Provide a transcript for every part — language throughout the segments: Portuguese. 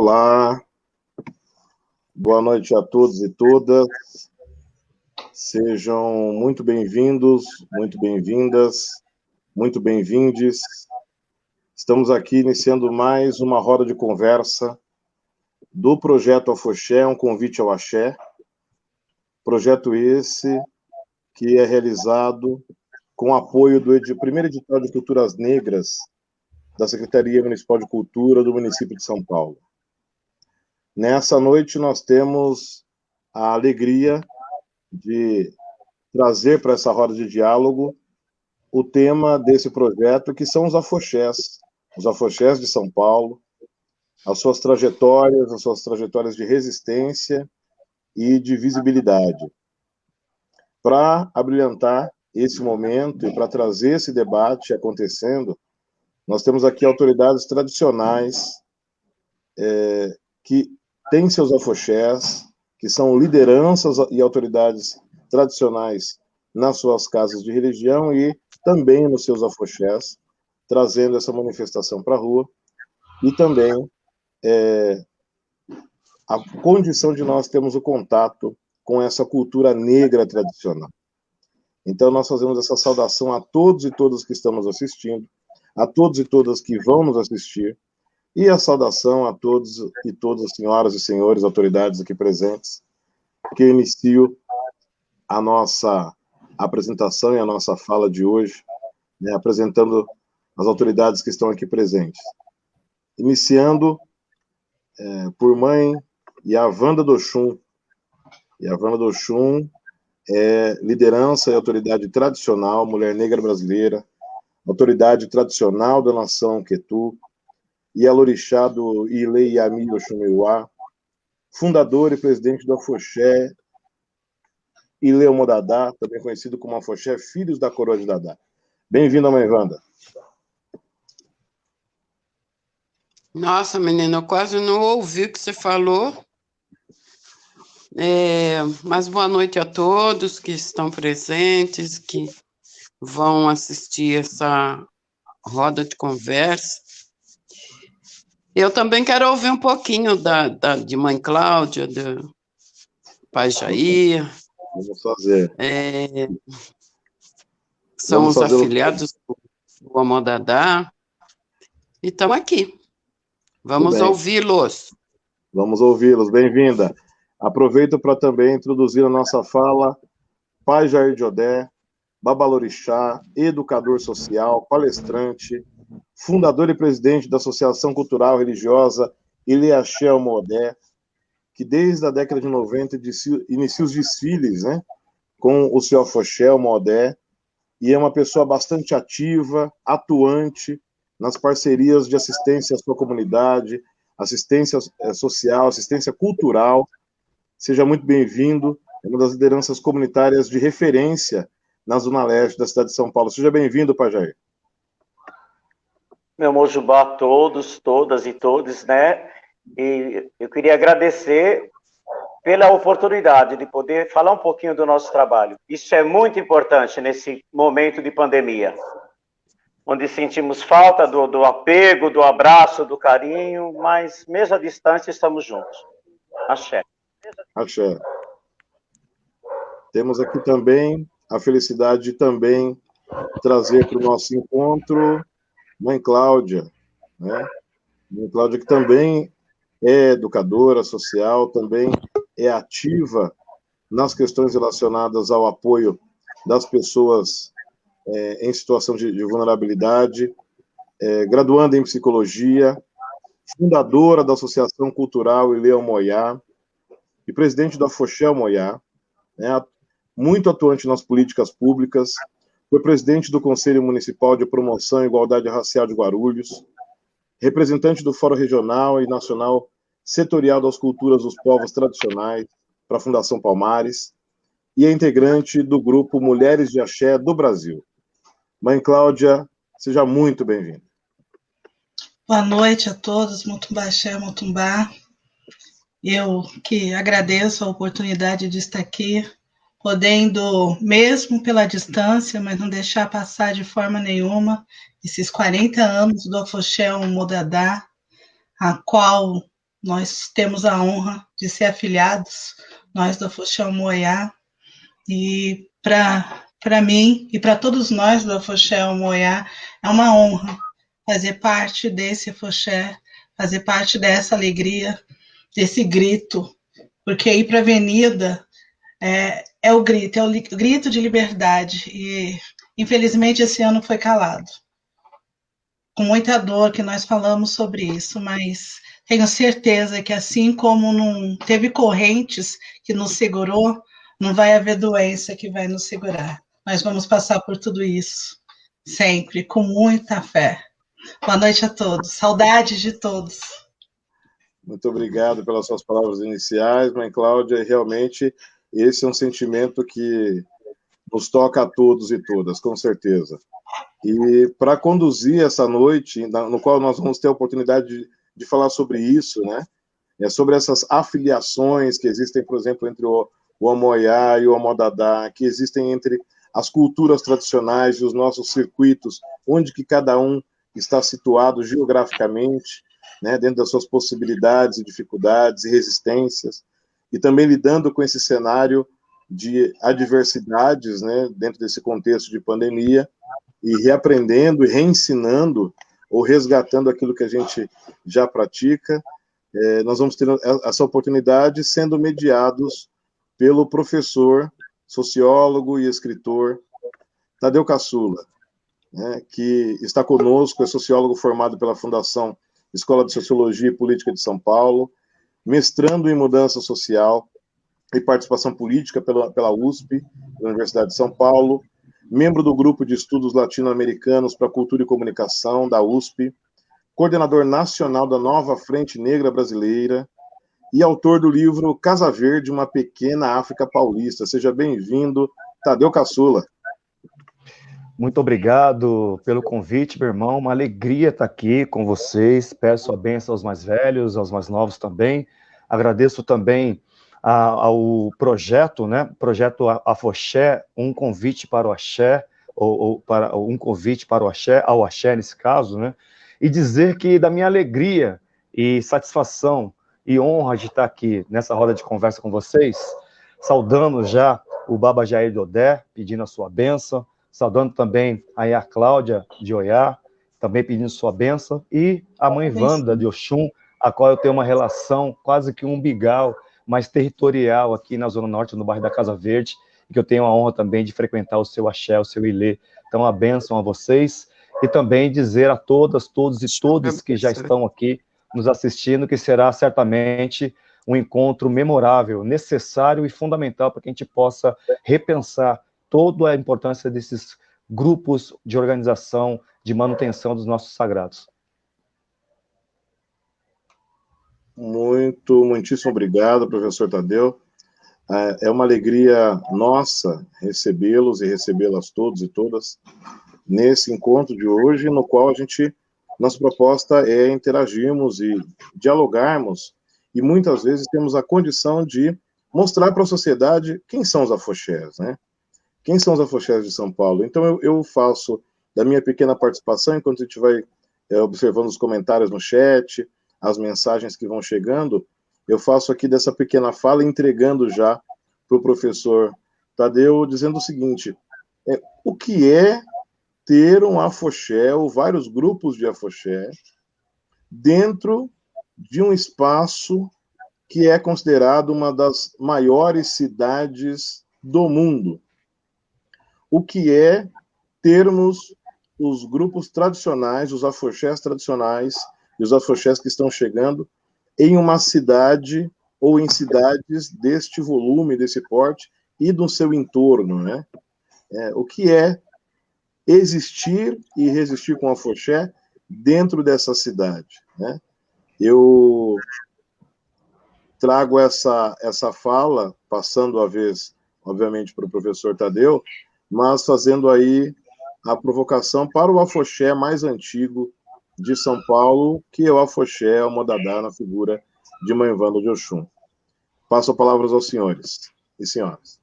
Olá, boa noite a todos e todas. Sejam muito bem-vindos, muito bem-vindas, muito bem-vindes. Estamos aqui iniciando mais uma roda de conversa do Projeto Afoxé, um convite ao Axé. Projeto esse que é realizado com apoio do primeiro edital de culturas negras da Secretaria Municipal de Cultura do município de São Paulo. Nessa noite nós temos a alegria de trazer para essa roda de diálogo o tema desse projeto, que são os afoxés de São Paulo, as suas trajetórias de resistência e de visibilidade. Para abrilhantar esse momento e para trazer esse debate acontecendo, nós temos aqui autoridades tradicionais que têm seus afoxés, que são lideranças e autoridades tradicionais nas suas casas de religião e também nos seus afoxés, trazendo essa manifestação para a rua, e também a condição de nós termos o contato com essa cultura negra tradicional. Então, nós fazemos essa saudação a todos e todas que estamos assistindo, a todos e todas que vão nos assistir, e a saudação a todos e todas, senhoras e senhores, autoridades aqui presentes, que eu inicio a nossa apresentação e a nossa fala de hoje, né, apresentando as autoridades que estão aqui presentes. Iniciando por mãe Yavanda Doxum. Yavanda Doxum é liderança e autoridade tradicional, mulher negra brasileira, autoridade tradicional da nação Quetu, e Alorixá do Ile Yami Oxumiwa, fundador e presidente do Afoxé Ile Omodadá, também conhecido como Afoxé Filhos da Coroa de Dadá. Bem-vinda, mãe Wanda. Nossa, menina, eu quase não ouvi o que você falou. Mas boa noite a todos que estão presentes, que vão assistir essa roda de conversa. Eu também quero ouvir um pouquinho de mãe Cláudia, do pai Jair. Vamos fazer. São os afiliados do Omodadá. E estamos aqui. Vamos ouvi-los. Vamos ouvi-los. Bem-vinda. Aproveito para também introduzir a nossa fala pai Jair de Odé, babalorixá, educador social, palestrante, fundador e presidente da Associação Cultural Religiosa Ileaxé Omodé, que desde a década de 90 inicia os desfiles, né, com o seu Afoxé Omodé, e é uma pessoa bastante ativa, atuante nas parcerias de assistência à sua comunidade, assistência social, assistência cultural. Seja muito bem-vindo, é uma das lideranças comunitárias de referência na Zona Leste da cidade de São Paulo. Seja bem-vindo, pai Jair. Meu mojubá a todos, todas e todos, né? E eu queria agradecer pela oportunidade de poder falar um pouquinho do nosso trabalho. Isso é muito importante nesse momento de pandemia, onde sentimos falta do apego, do abraço, do carinho, mas mesmo à distância estamos juntos. Axé. Axé. Temos aqui também a felicidade de também trazer para o nosso encontro mãe Cláudia, né? Mãe Cláudia que também é educadora social, também é ativa nas questões relacionadas ao apoio das pessoas em situação de vulnerabilidade, graduanda em psicologia, fundadora da Associação Cultural Ile Omoyá e presidente do Afoxé Omoyá, né, muito atuante nas políticas públicas, foi presidente do Conselho Municipal de Promoção e Igualdade Racial de Guarulhos, representante do Fórum Regional e Nacional Setorial das Culturas dos Povos Tradicionais para a Fundação Palmares e é integrante do grupo Mulheres de Axé do Brasil. Mãe Cláudia, seja muito bem-vinda. Boa noite a todos, Mutumbá Axé, Mutumbá. Eu que agradeço a oportunidade de estar aqui, podendo, mesmo pela distância, mas não deixar passar de forma nenhuma, esses 40 anos do Afoxé Omodadá, a qual nós temos a honra de ser afiliados, nós do Afoxé Omoiá, e para mim e para todos nós do Afoxé Omoiá, é uma honra fazer parte desse Afoxé, fazer parte dessa alegria, desse grito, porque ir para a avenida é o grito de liberdade, e infelizmente esse ano foi calado. Com muita dor que nós falamos sobre isso, mas tenho certeza que assim como não teve correntes que nos segurou, não vai haver doença que vai nos segurar. Nós vamos passar por tudo isso, sempre, com muita fé. Boa noite a todos, saudades de todos. Muito obrigado pelas suas palavras iniciais, mãe Cláudia. Realmente, esse é um sentimento que nos toca a todos e todas, com certeza. E para conduzir essa noite, no qual nós vamos ter a oportunidade de falar sobre isso, né? Sobre essas afiliações que existem, por exemplo, entre o Omoiá e o Omodadá, que existem entre as culturas tradicionais e os nossos circuitos, onde que cada um está situado geograficamente, né, dentro das suas possibilidades e dificuldades e resistências, e também lidando com esse cenário de adversidades, né, dentro desse contexto de pandemia, e reaprendendo e reensinando ou resgatando aquilo que a gente já pratica. Nós vamos ter essa oportunidade sendo mediados pelo professor, sociólogo e escritor Tadeu Caçula, né, que está conosco, é sociólogo formado pela Fundação Escola de Sociologia e Política de São Paulo, mestrando em mudança social e participação política pela USP, da Universidade de São Paulo, membro do Grupo de Estudos Latino-Americanos para Cultura e Comunicação, da USP, coordenador nacional da Nova Frente Negra Brasileira e autor do livro Casa Verde, uma pequena África paulista. Seja bem-vindo, Tadeu Caçula. Muito obrigado pelo convite, meu irmão. Uma alegria estar aqui com vocês. Peço a bênção aos mais velhos, aos mais novos também. Agradeço também ao projeto, né? Projeto Afoxé, um convite para o axé, ou para um convite para o axé, ao axé nesse caso, né? E dizer que da minha alegria e satisfação e honra de estar aqui nessa roda de conversa com vocês, saudando já o Baba Jair Dodé, pedindo a sua bênção, saudando também a Cláudia de Oiá, também pedindo sua bênção, e a mãe Wanda de Oxum, a qual eu tenho uma relação quase que umbigal, mas territorial aqui na Zona Norte, no bairro da Casa Verde, e que eu tenho a honra também de frequentar o seu axé, o seu ilê. Então, a bênção a vocês, e também dizer a todas, todos e todas que já estão aqui nos assistindo, que será certamente um encontro memorável, necessário e fundamental para que a gente possa repensar toda a importância desses grupos de organização, de manutenção dos nossos sagrados. Muitíssimo obrigado, professor Tadeu. É uma alegria nossa recebê-los e recebê-las todos e todas nesse encontro de hoje, no qual nossa proposta é interagirmos e dialogarmos, e muitas vezes temos a condição de mostrar para a sociedade quem são os afoxés, né? Quem são os afoxés de São Paulo? Então eu faço da minha pequena participação, enquanto a gente vai observando os comentários no chat, as mensagens que vão chegando, eu faço aqui dessa pequena fala, entregando já para o professor Tadeu, dizendo o seguinte: o que é ter um afoxé, ou vários grupos de afoxé, dentro de um espaço que é considerado uma das maiores cidades do mundo? O que é termos os grupos tradicionais, os afoxés tradicionais, e os afoxés que estão chegando em uma cidade ou em cidades deste volume, desse porte e do seu entorno, né? O que é existir e resistir com o afoxé dentro dessa cidade, né? Eu trago essa fala, passando a vez, obviamente, para o professor Tadeu, mas fazendo aí a provocação para o afoxé mais antigo de São Paulo, que é o afoxé Omodadá, na figura de Mãe Wanda de Oxum. Passo a palavra aos senhores e senhoras.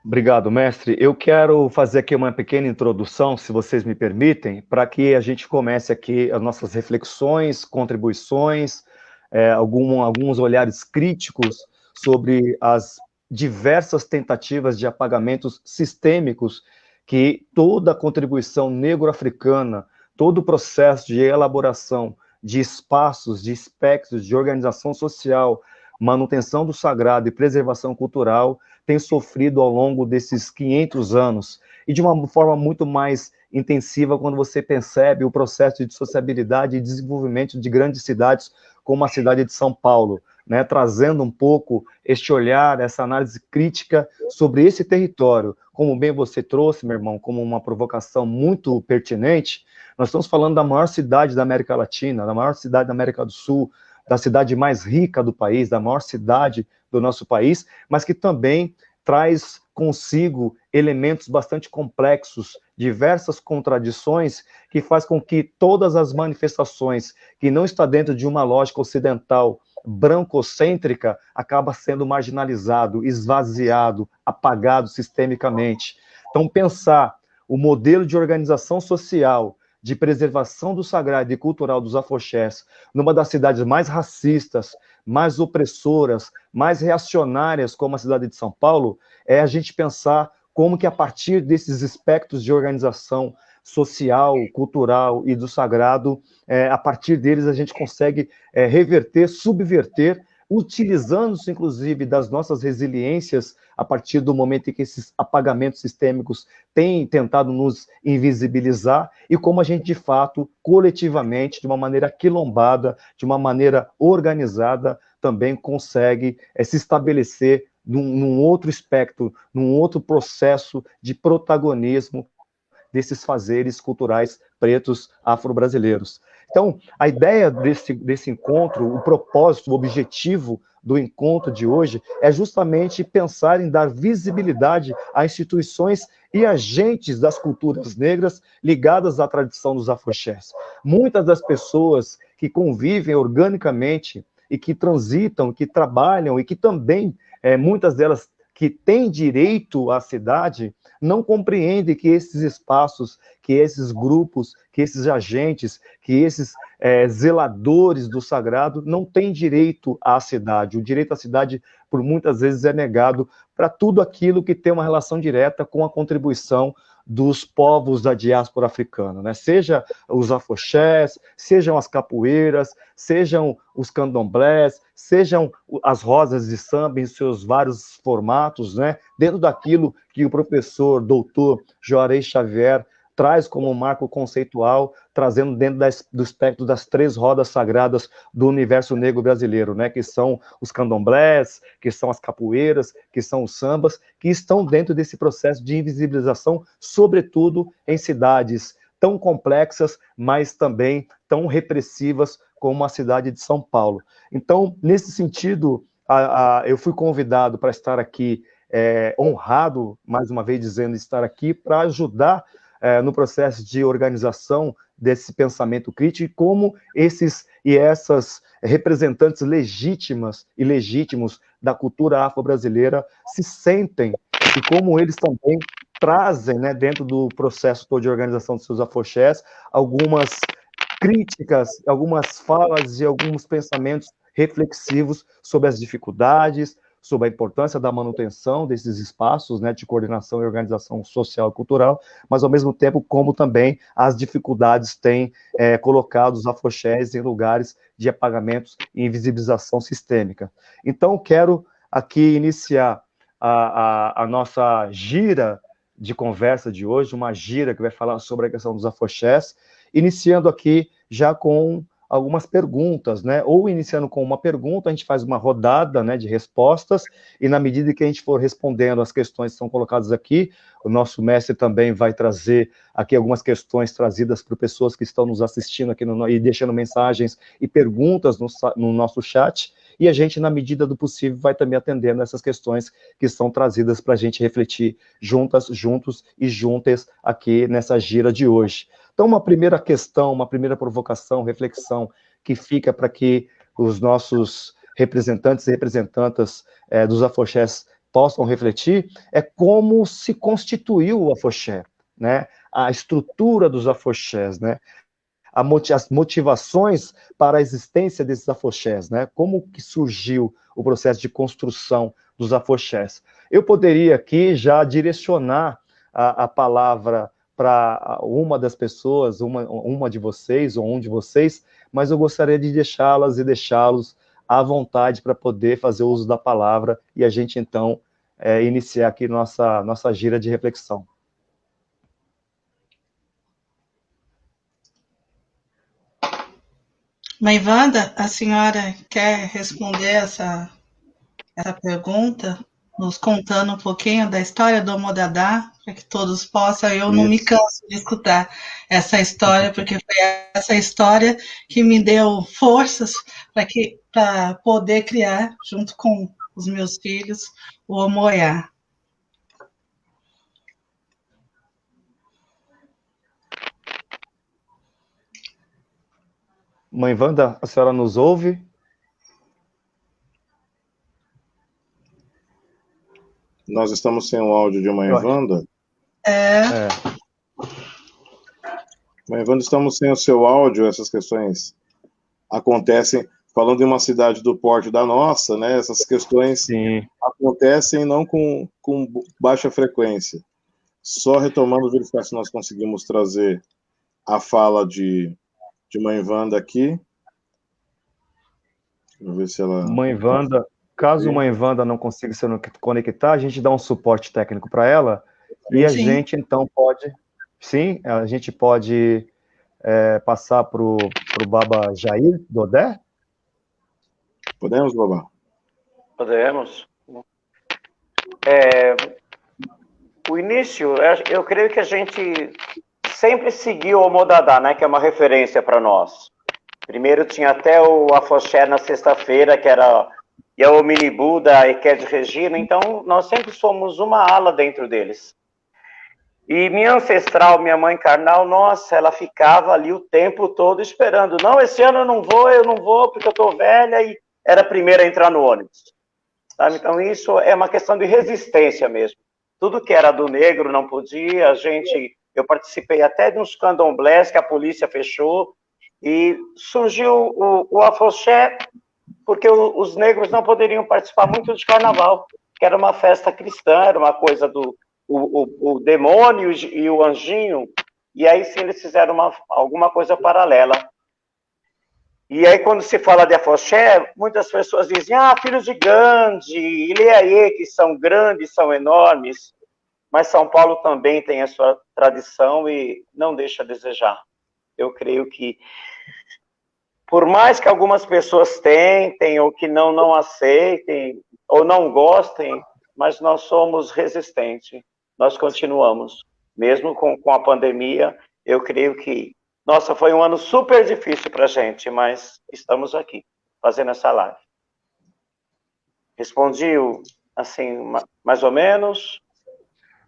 Obrigado, mestre. Eu quero fazer aqui uma pequena introdução, se vocês me permitem, para que a gente comece aqui as nossas reflexões, contribuições, alguns olhares críticos sobre as diversas tentativas de apagamentos sistêmicos que toda a contribuição negro-africana, todo o processo de elaboração de espaços, de espectros, de organização social, manutenção do sagrado e preservação cultural tem sofrido ao longo desses 500 anos, e de uma forma muito mais intensiva quando você percebe o processo de sociabilidade e desenvolvimento de grandes cidades, como a cidade de São Paulo, né, trazendo um pouco este olhar, essa análise crítica sobre esse território. Como bem você trouxe, meu irmão, como uma provocação muito pertinente, nós estamos falando da maior cidade da América Latina, da maior cidade da América do Sul, da cidade mais rica do país, da maior cidade do nosso país, mas que também traz consigo elementos bastante complexos, diversas contradições, que faz com que todas as manifestações que não estão dentro de uma lógica ocidental brancocêntrica acaba sendo marginalizado, esvaziado, apagado sistemicamente. Então, pensar o modelo de organização social, de preservação do sagrado e cultural dos afoxés, numa das cidades mais racistas, mais opressoras, mais reacionárias, como a cidade de São Paulo, é a gente pensar como que a partir desses aspectos de organização social, cultural e do sagrado, a partir deles a gente consegue reverter, subverter, utilizando-se, inclusive, das nossas resiliências a partir do momento em que esses apagamentos sistêmicos têm tentado nos invisibilizar, e como a gente, de fato, coletivamente, de uma maneira quilombada, de uma maneira organizada, também consegue se estabelecer num outro espectro, num outro processo de protagonismo desses fazeres culturais pretos afro-brasileiros. Então, a ideia desse encontro, o propósito, o objetivo do encontro de hoje é justamente pensar em dar visibilidade a instituições e agentes das culturas negras ligadas à tradição dos afoxés. Muitas das pessoas que convivem organicamente e que transitam, que trabalham e que também, muitas delas que têm direito à cidade, não compreendem que esses espaços, que esses grupos, que esses agentes, que esses zeladores do sagrado não têm direito à cidade. O direito à cidade, por muitas vezes, é negado para tudo aquilo que tem uma relação direta com a contribuição dos povos da diáspora africana, né? Seja os afoxés, sejam as capoeiras, sejam os candomblés, sejam as rodas de samba em seus vários formatos, né? Dentro daquilo que o professor doutor Juarez Xavier traz como marco conceitual, trazendo dentro do espectro das 3 rodas sagradas do universo negro brasileiro, né, que são os candomblés, que são as capoeiras, que são os sambas, que estão dentro desse processo de invisibilização, sobretudo em cidades tão complexas, mas também tão repressivas como a cidade de São Paulo. Então, nesse sentido, eu fui convidado para estar aqui, honrado, mais uma vez dizendo, estar aqui para ajudar no processo de organização desse pensamento crítico, e como esses e essas representantes legítimas e legítimos da cultura afro-brasileira se sentem, e como eles também trazem, né, dentro do processo todo de organização dos seus afoxés, algumas críticas, algumas falas e alguns pensamentos reflexivos sobre as dificuldades, sobre a importância da manutenção desses espaços, né, de coordenação e organização social e cultural, mas, ao mesmo tempo, como também as dificuldades têm colocado os afoxés em lugares de apagamentos e invisibilização sistêmica. Então, quero aqui iniciar a nossa gira de conversa de hoje, uma gira que vai falar sobre a questão dos afoxés, iniciando aqui já com algumas perguntas, né? Ou iniciando com uma pergunta, a gente faz uma rodada, né, de respostas, e na medida que a gente for respondendo as questões que são colocadas aqui, o nosso mestre também vai trazer aqui algumas questões trazidas por pessoas que estão nos assistindo aqui e deixando mensagens e perguntas no nosso chat, e a gente, na medida do possível, vai também atendendo essas questões que são trazidas para a gente refletir juntos e juntas aqui nessa gira de hoje. Então, uma primeira questão, uma primeira provocação, reflexão que fica para que os nossos representantes e representantas dos afoxés possam refletir, é como se constituiu o afoxé, né? A estrutura dos afoxés, né? As motivações para a existência desses afoxés, né? Como que surgiu o processo de construção dos afoxés. Eu poderia aqui já direcionar a palavra para uma das pessoas, uma de vocês ou um de vocês, mas eu gostaria de deixá-las e deixá-los à vontade para poder fazer uso da palavra e a gente, então, iniciar aqui nossa gira de reflexão. Mãe Wanda, a senhora quer responder essa pergunta, nos contando um pouquinho da história do Omodadá, para que todos possam, eu não me canso de escutar essa história, porque foi essa história que me deu forças para poder criar, junto com os meus filhos, o Omoiá. Mãe Wanda, a senhora nos ouve? Nós estamos sem o áudio de Mãe Wanda? Mãe Wanda, estamos sem o seu áudio, essas questões acontecem, falando de uma cidade do porte da nossa, né, essas questões acontecem não com baixa frequência. Só retomando, verificar se nós conseguimos trazer a fala de Mãe Wanda aqui. Vamos ver se ela... Mãe Wanda, caso Mãe Wanda não consiga se conectar, a gente dá um suporte técnico para ela e a gente, então, pode... Sim, a gente pode passar para o Baba Jair Dodé? Podemos, Baba? Podemos. O início, eu creio que a gente sempre seguiu o Omodadá, né, que é uma referência para nós. Primeiro tinha até o afoxé na sexta-feira, que era o Minibu da Eked Regina, então nós sempre fomos uma ala dentro deles. E minha ancestral, minha mãe carnal, nossa, ela ficava ali o tempo todo esperando. Não, esse ano eu não vou, porque eu estou velha, e era a primeira a entrar no ônibus. Sabe? Então isso é uma questão de resistência mesmo. Tudo que era do negro não podia, eu participei até de uns candomblés que a polícia fechou, e surgiu o afoxé, porque os negros não poderiam participar muito de carnaval, que era uma festa cristã, era uma coisa do o demônio e o anjinho, e aí sim eles fizeram alguma coisa paralela. E aí quando se fala de afoxé, muitas pessoas dizem, filhos de Gandhi, Ileaê, que são grandes, são enormes, mas São Paulo também tem a sua tradição e não deixa a desejar. Eu creio que, por mais que algumas pessoas tentem, ou que não aceitem, ou não gostem, mas nós somos resistentes, nós continuamos. Mesmo com a pandemia, eu creio que, nossa, foi um ano super difícil para a gente, mas estamos aqui, fazendo essa live. Respondi, assim, mais ou menos?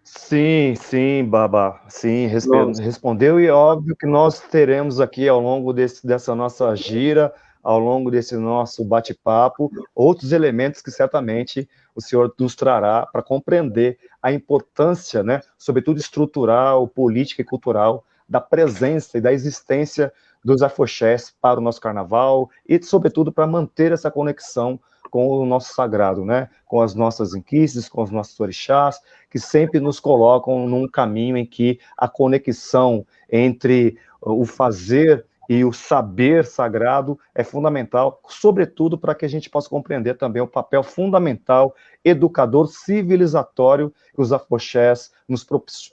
Sim, Baba, sim, respondeu, e é óbvio que nós teremos aqui, ao longo dessa nossa gira, ao longo desse nosso bate-papo, outros elementos que certamente o senhor nos trará para compreender a importância, né, sobretudo estrutural, política e cultural, da presença e da existência dos afoxés para o nosso carnaval e, sobretudo, para manter essa conexão com o nosso sagrado, né? Com as nossas inquices, com os nossos orixás, que sempre nos colocam num caminho em que a conexão entre o fazer e o saber sagrado é fundamental, sobretudo para que a gente possa compreender também o papel fundamental, educador, civilizatório que os afoxés nos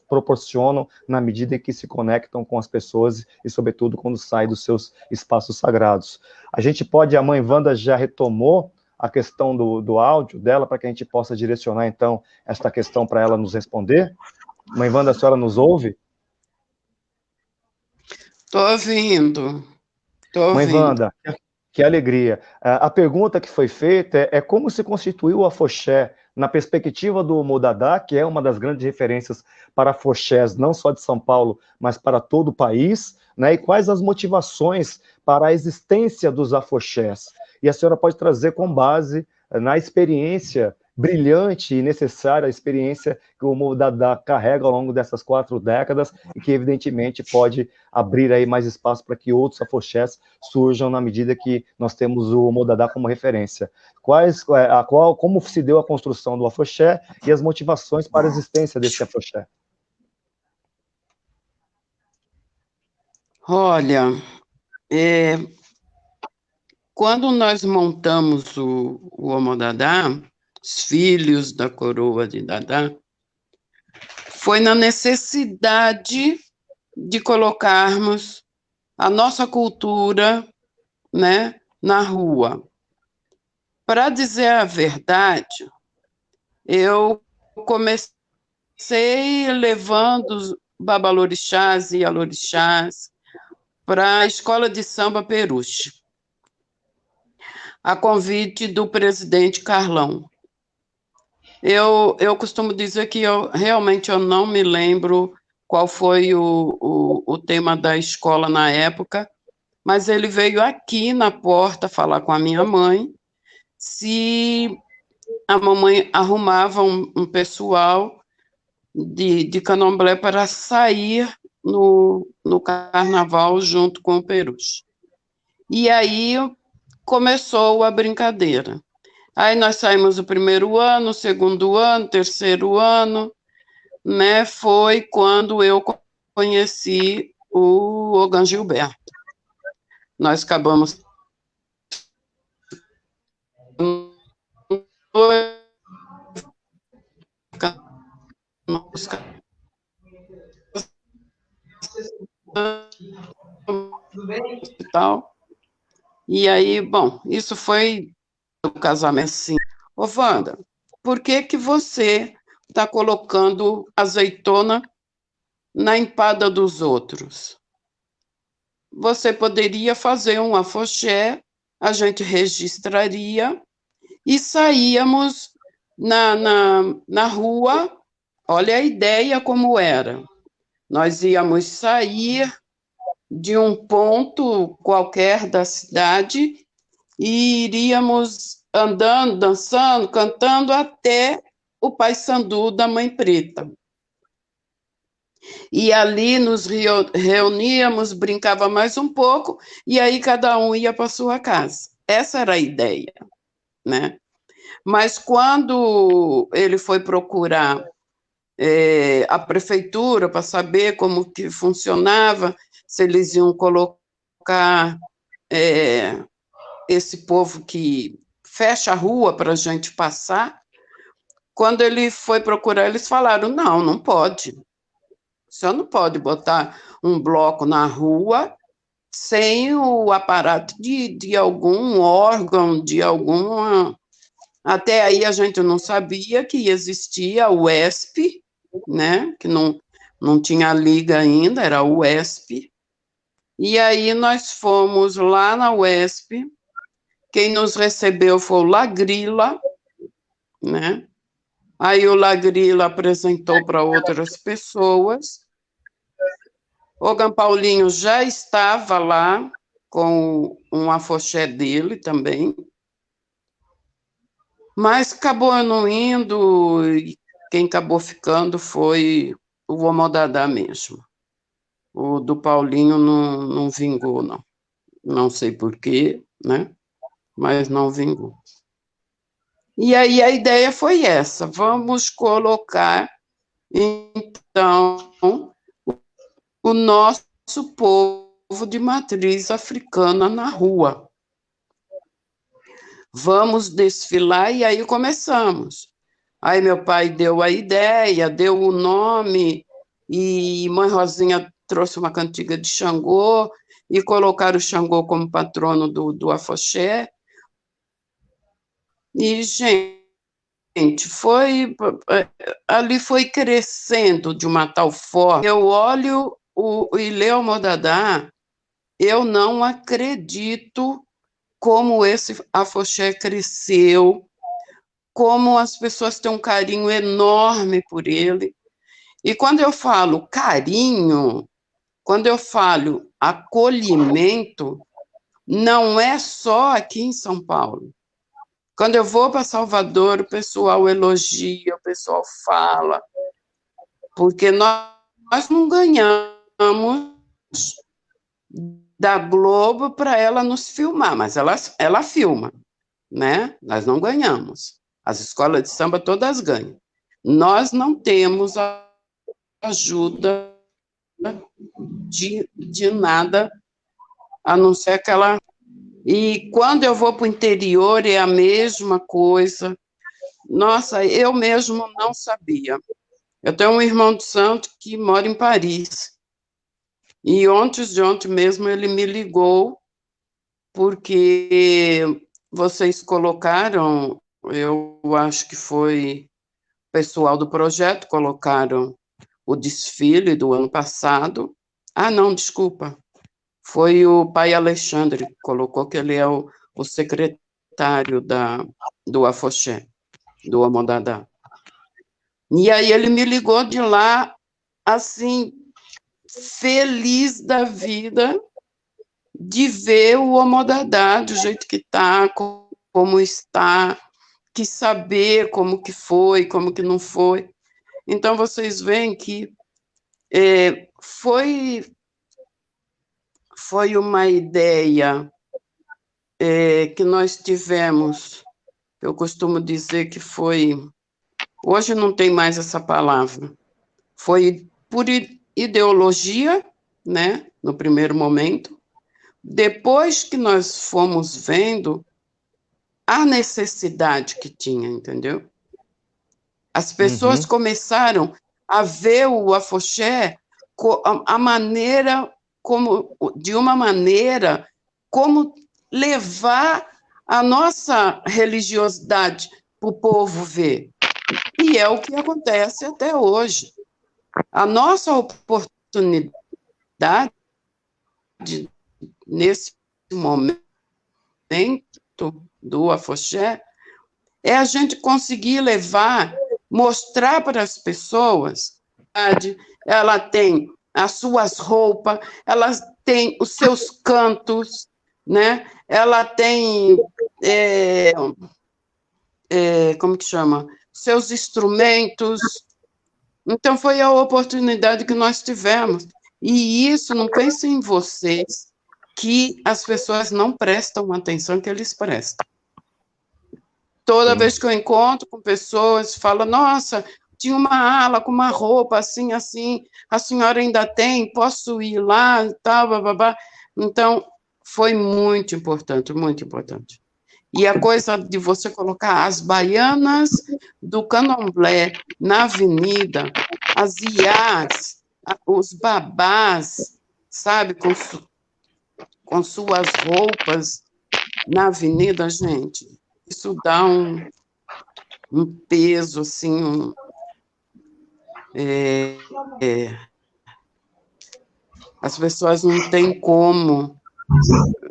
proporcionam na medida em que se conectam com as pessoas e, sobretudo, quando saem dos seus espaços sagrados. A Mãe Wanda já retomou a questão do áudio dela, para que a gente possa direcionar, então, esta questão para ela nos responder. Mãe Wanda, a senhora nos ouve? Estou ouvindo. Mãe Wanda, que alegria. A pergunta que foi feita é como se constituiu o afoxé na perspectiva do Omodadá, que é uma das grandes referências para afoxés, não só de São Paulo, mas para todo o país, né? E quais as motivações para a existência dos afoxés? E a senhora pode trazer com base na experiência brilhante e necessária experiência que o Omodadá carrega ao longo dessas 4 décadas e que, evidentemente, pode abrir aí mais espaço para que outros afoxés surjam na medida que nós temos o Omodadá como referência. Como se deu a construção do afoxé e as motivações para a existência desse afoxé? Olha, quando nós montamos o Omodadá, os filhos da coroa de Dadá, foi na necessidade de colocarmos a nossa cultura, né, na rua. Para dizer a verdade, eu comecei levando os babalorixás e alorixás para a escola de samba Peruche, a convite do presidente Carlão. Eu costumo dizer que realmente eu não me lembro qual foi o tema da escola na época, mas ele veio aqui na porta falar com a minha mãe se a mamãe arrumava um pessoal de candomblé para sair no carnaval junto com o Peruche. E aí começou a brincadeira. Aí nós saímos o primeiro ano, o segundo ano, terceiro ano, né? Foi quando eu conheci o Ogan Gilberto. Nós acabamos e aí, bom, isso foi o casamento, sim. Ô, Wanda, por que você está colocando azeitona na empada dos outros? Você poderia fazer um afoxé, a gente registraria e saíamos na rua. Olha a ideia como era. Nós íamos sair de um ponto qualquer da cidade e iríamos andando, dançando, cantando até o Pai Sandu da Mãe Preta. E ali nos reuníamos, brincava mais um pouco, e aí cada um ia para sua casa. Essa era a ideia, né? Mas quando ele foi procurar a prefeitura para saber como que funcionava, se eles iam colocar esse povo que fecha a rua para a gente passar, quando ele foi procurar, eles falaram, não pode. O senhor não pode botar um bloco na rua sem o aparato de algum órgão, de alguma... Até aí a gente não sabia que existia o UESP, né? Que não tinha liga ainda, era o UESP. E aí nós fomos lá na UESP, quem nos recebeu foi o Lagrila, né? Aí o Lagrila apresentou para outras pessoas. O Ogan Paulinho já estava lá com um afoxé dele também, mas acabou não indo, e quem acabou ficando foi o Omodadá mesmo. O do Paulinho não vingou, não. Não sei porquê, né? Mas não vingou. E aí a ideia foi essa, vamos colocar, então, o nosso povo de matriz africana na rua. Vamos desfilar, e aí começamos. Aí meu pai deu a ideia, deu o nome, e Mãe Rosinha trouxe uma cantiga de Xangô, e colocaram o Xangô como patrono do afoxé. E, gente, ali foi crescendo de uma tal forma. Eu olho o Ilê Omodadá, eu não acredito como esse afoxé cresceu, como as pessoas têm um carinho enorme por ele. E quando eu falo carinho, quando eu falo acolhimento, não é só aqui em São Paulo. Quando eu vou para Salvador, o pessoal elogia, o pessoal fala, porque nós não ganhamos da Globo para ela nos filmar, mas ela filma, né? Nós não ganhamos. As escolas de samba todas ganham. Nós não temos a ajuda de nada, a não ser aquela... E quando eu vou para o interior, é a mesma coisa. Nossa, eu mesmo não sabia. Eu tenho um irmão de santo que mora em Paris. E de ontem mesmo ele me ligou, porque vocês colocaram, eu acho que foi o pessoal do projeto, colocaram o desfile do ano passado. Ah, não, desculpa. Foi o pai Alexandre que colocou, que ele é o secretário do Afoxé, do Omodadá. E aí ele me ligou de lá, assim, feliz da vida de ver o Omodadá do jeito que está, como está, quis saber como que foi, como que não foi. Então, vocês veem que foi uma ideia que nós tivemos, eu costumo dizer que foi, hoje não tem mais essa palavra, foi por ideologia, né, no primeiro momento, depois que nós fomos vendo a necessidade que tinha, entendeu? As pessoas começaram a ver o afoxé a maneira de uma maneira como levar a nossa religiosidade para o povo ver. E é o que acontece até hoje. A nossa oportunidade nesse momento do afoxé é a gente conseguir mostrar para as pessoas, ela tem as suas roupas, ela tem os seus cantos, né? Ela tem, como que chama? Seus instrumentos. Então, foi a oportunidade que nós tivemos. E isso, não pensem em vocês, que as pessoas não prestam a atenção que eles prestam. Toda vez que eu encontro com pessoas, falo, nossa, tinha uma ala com uma roupa assim, assim, a senhora ainda tem? Posso ir lá e tal, bababá. Então, foi muito importante, muito importante. E a coisa de você colocar as baianas do candomblé na avenida, as iás, os babás, sabe, com suas roupas na avenida, gente, isso dá um peso, assim, as pessoas não têm como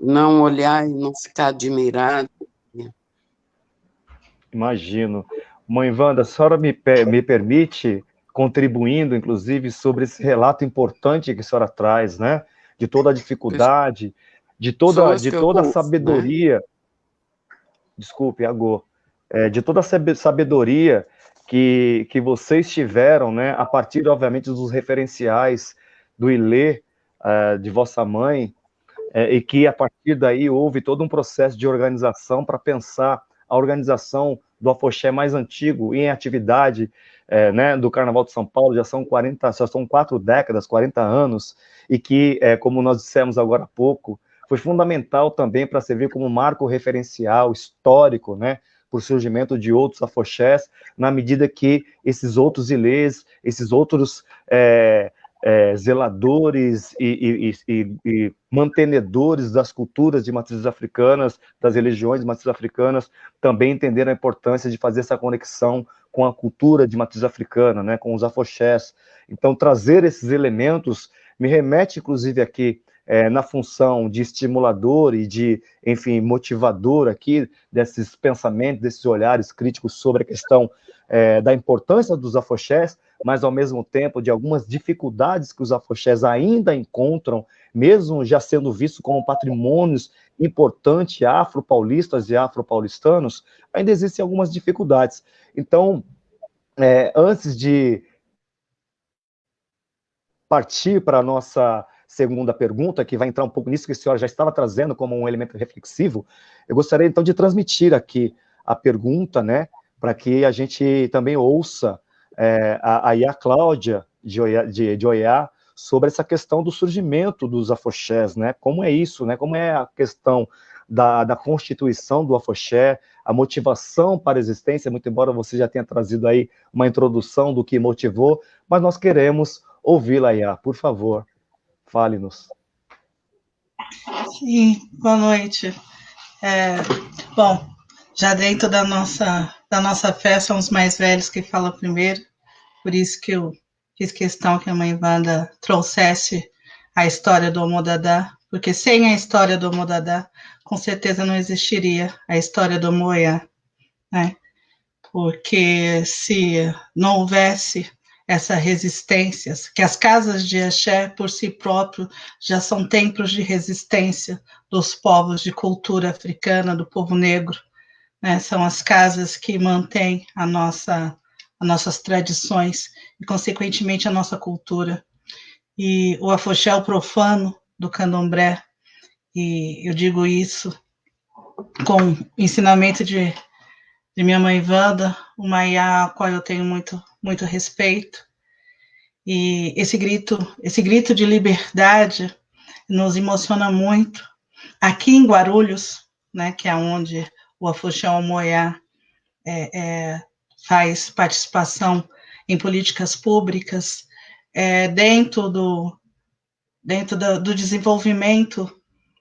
não olhar e não ficar admirado. Imagino. Mãe Wanda, a senhora me permite, contribuindo, inclusive, sobre esse relato importante que a senhora traz, né? De toda a dificuldade, de toda a sabedoria, né? Desculpe, Agô. De toda a sabedoria que vocês tiveram, né? A partir, obviamente, dos referenciais do Ilê, de vossa mãe, e que, a partir daí, houve todo um processo de organização para pensar a organização do afoxé mais antigo em atividade, né, do Carnaval de São Paulo, já são 4 décadas, 40 anos, e que, como nós dissemos agora há pouco, foi fundamental também para servir como marco referencial histórico, né, para o surgimento de outros afoxés, na medida que esses outros ilês, esses outros zeladores e mantenedores das culturas de matrizes africanas, das religiões de matrizes africanas, também entenderam a importância de fazer essa conexão com a cultura de matriz africana, né, com os afoxés. Então, trazer esses elementos me remete, inclusive, aqui na função de estimulador e de, enfim, motivador aqui desses pensamentos, desses olhares críticos sobre a questão da importância dos afoxés, mas, ao mesmo tempo, de algumas dificuldades que os afoxés ainda encontram, mesmo já sendo vistos como patrimônios importante, afro-paulistas e afro-paulistanos, ainda existem algumas dificuldades. Então, antes de partir para a nossa segunda pergunta, que vai entrar um pouco nisso que a senhora já estava trazendo como um elemento reflexivo, eu gostaria então de transmitir aqui a pergunta, né, para que a gente também ouça a Cláudia de Oiá sobre essa questão do surgimento dos afoxés, né, como é isso, né, como é a questão da constituição do afoxé, a motivação para a existência, muito embora você já tenha trazido aí uma introdução do que motivou, mas nós queremos ouvi-la, Iá, por favor, fale-nos. Sim, boa noite. Bom, já dentro da nossa fé, são os mais velhos que falam primeiro, por isso que eu fiz questão que a mãe Wanda trouxesse a história do Omodadá, porque sem a história do Omodadá, com certeza não existiria a história do Omoiá, né? Porque se não houvesse essa resistência, que as casas de axé, por si próprio, já são templos de resistência dos povos de cultura africana, do povo negro, né? São as casas que mantêm as nossas tradições e, consequentemente, a nossa cultura. E o afoxé é o profano do candomblé, e eu digo isso com ensinamento de minha mãe Wanda, uma Iá a qual eu tenho muito respeito. E esse grito de liberdade nos emociona muito. Aqui em Guarulhos, né, que é onde o Afoxé Omoiá faz participação em políticas públicas, dentro do desenvolvimento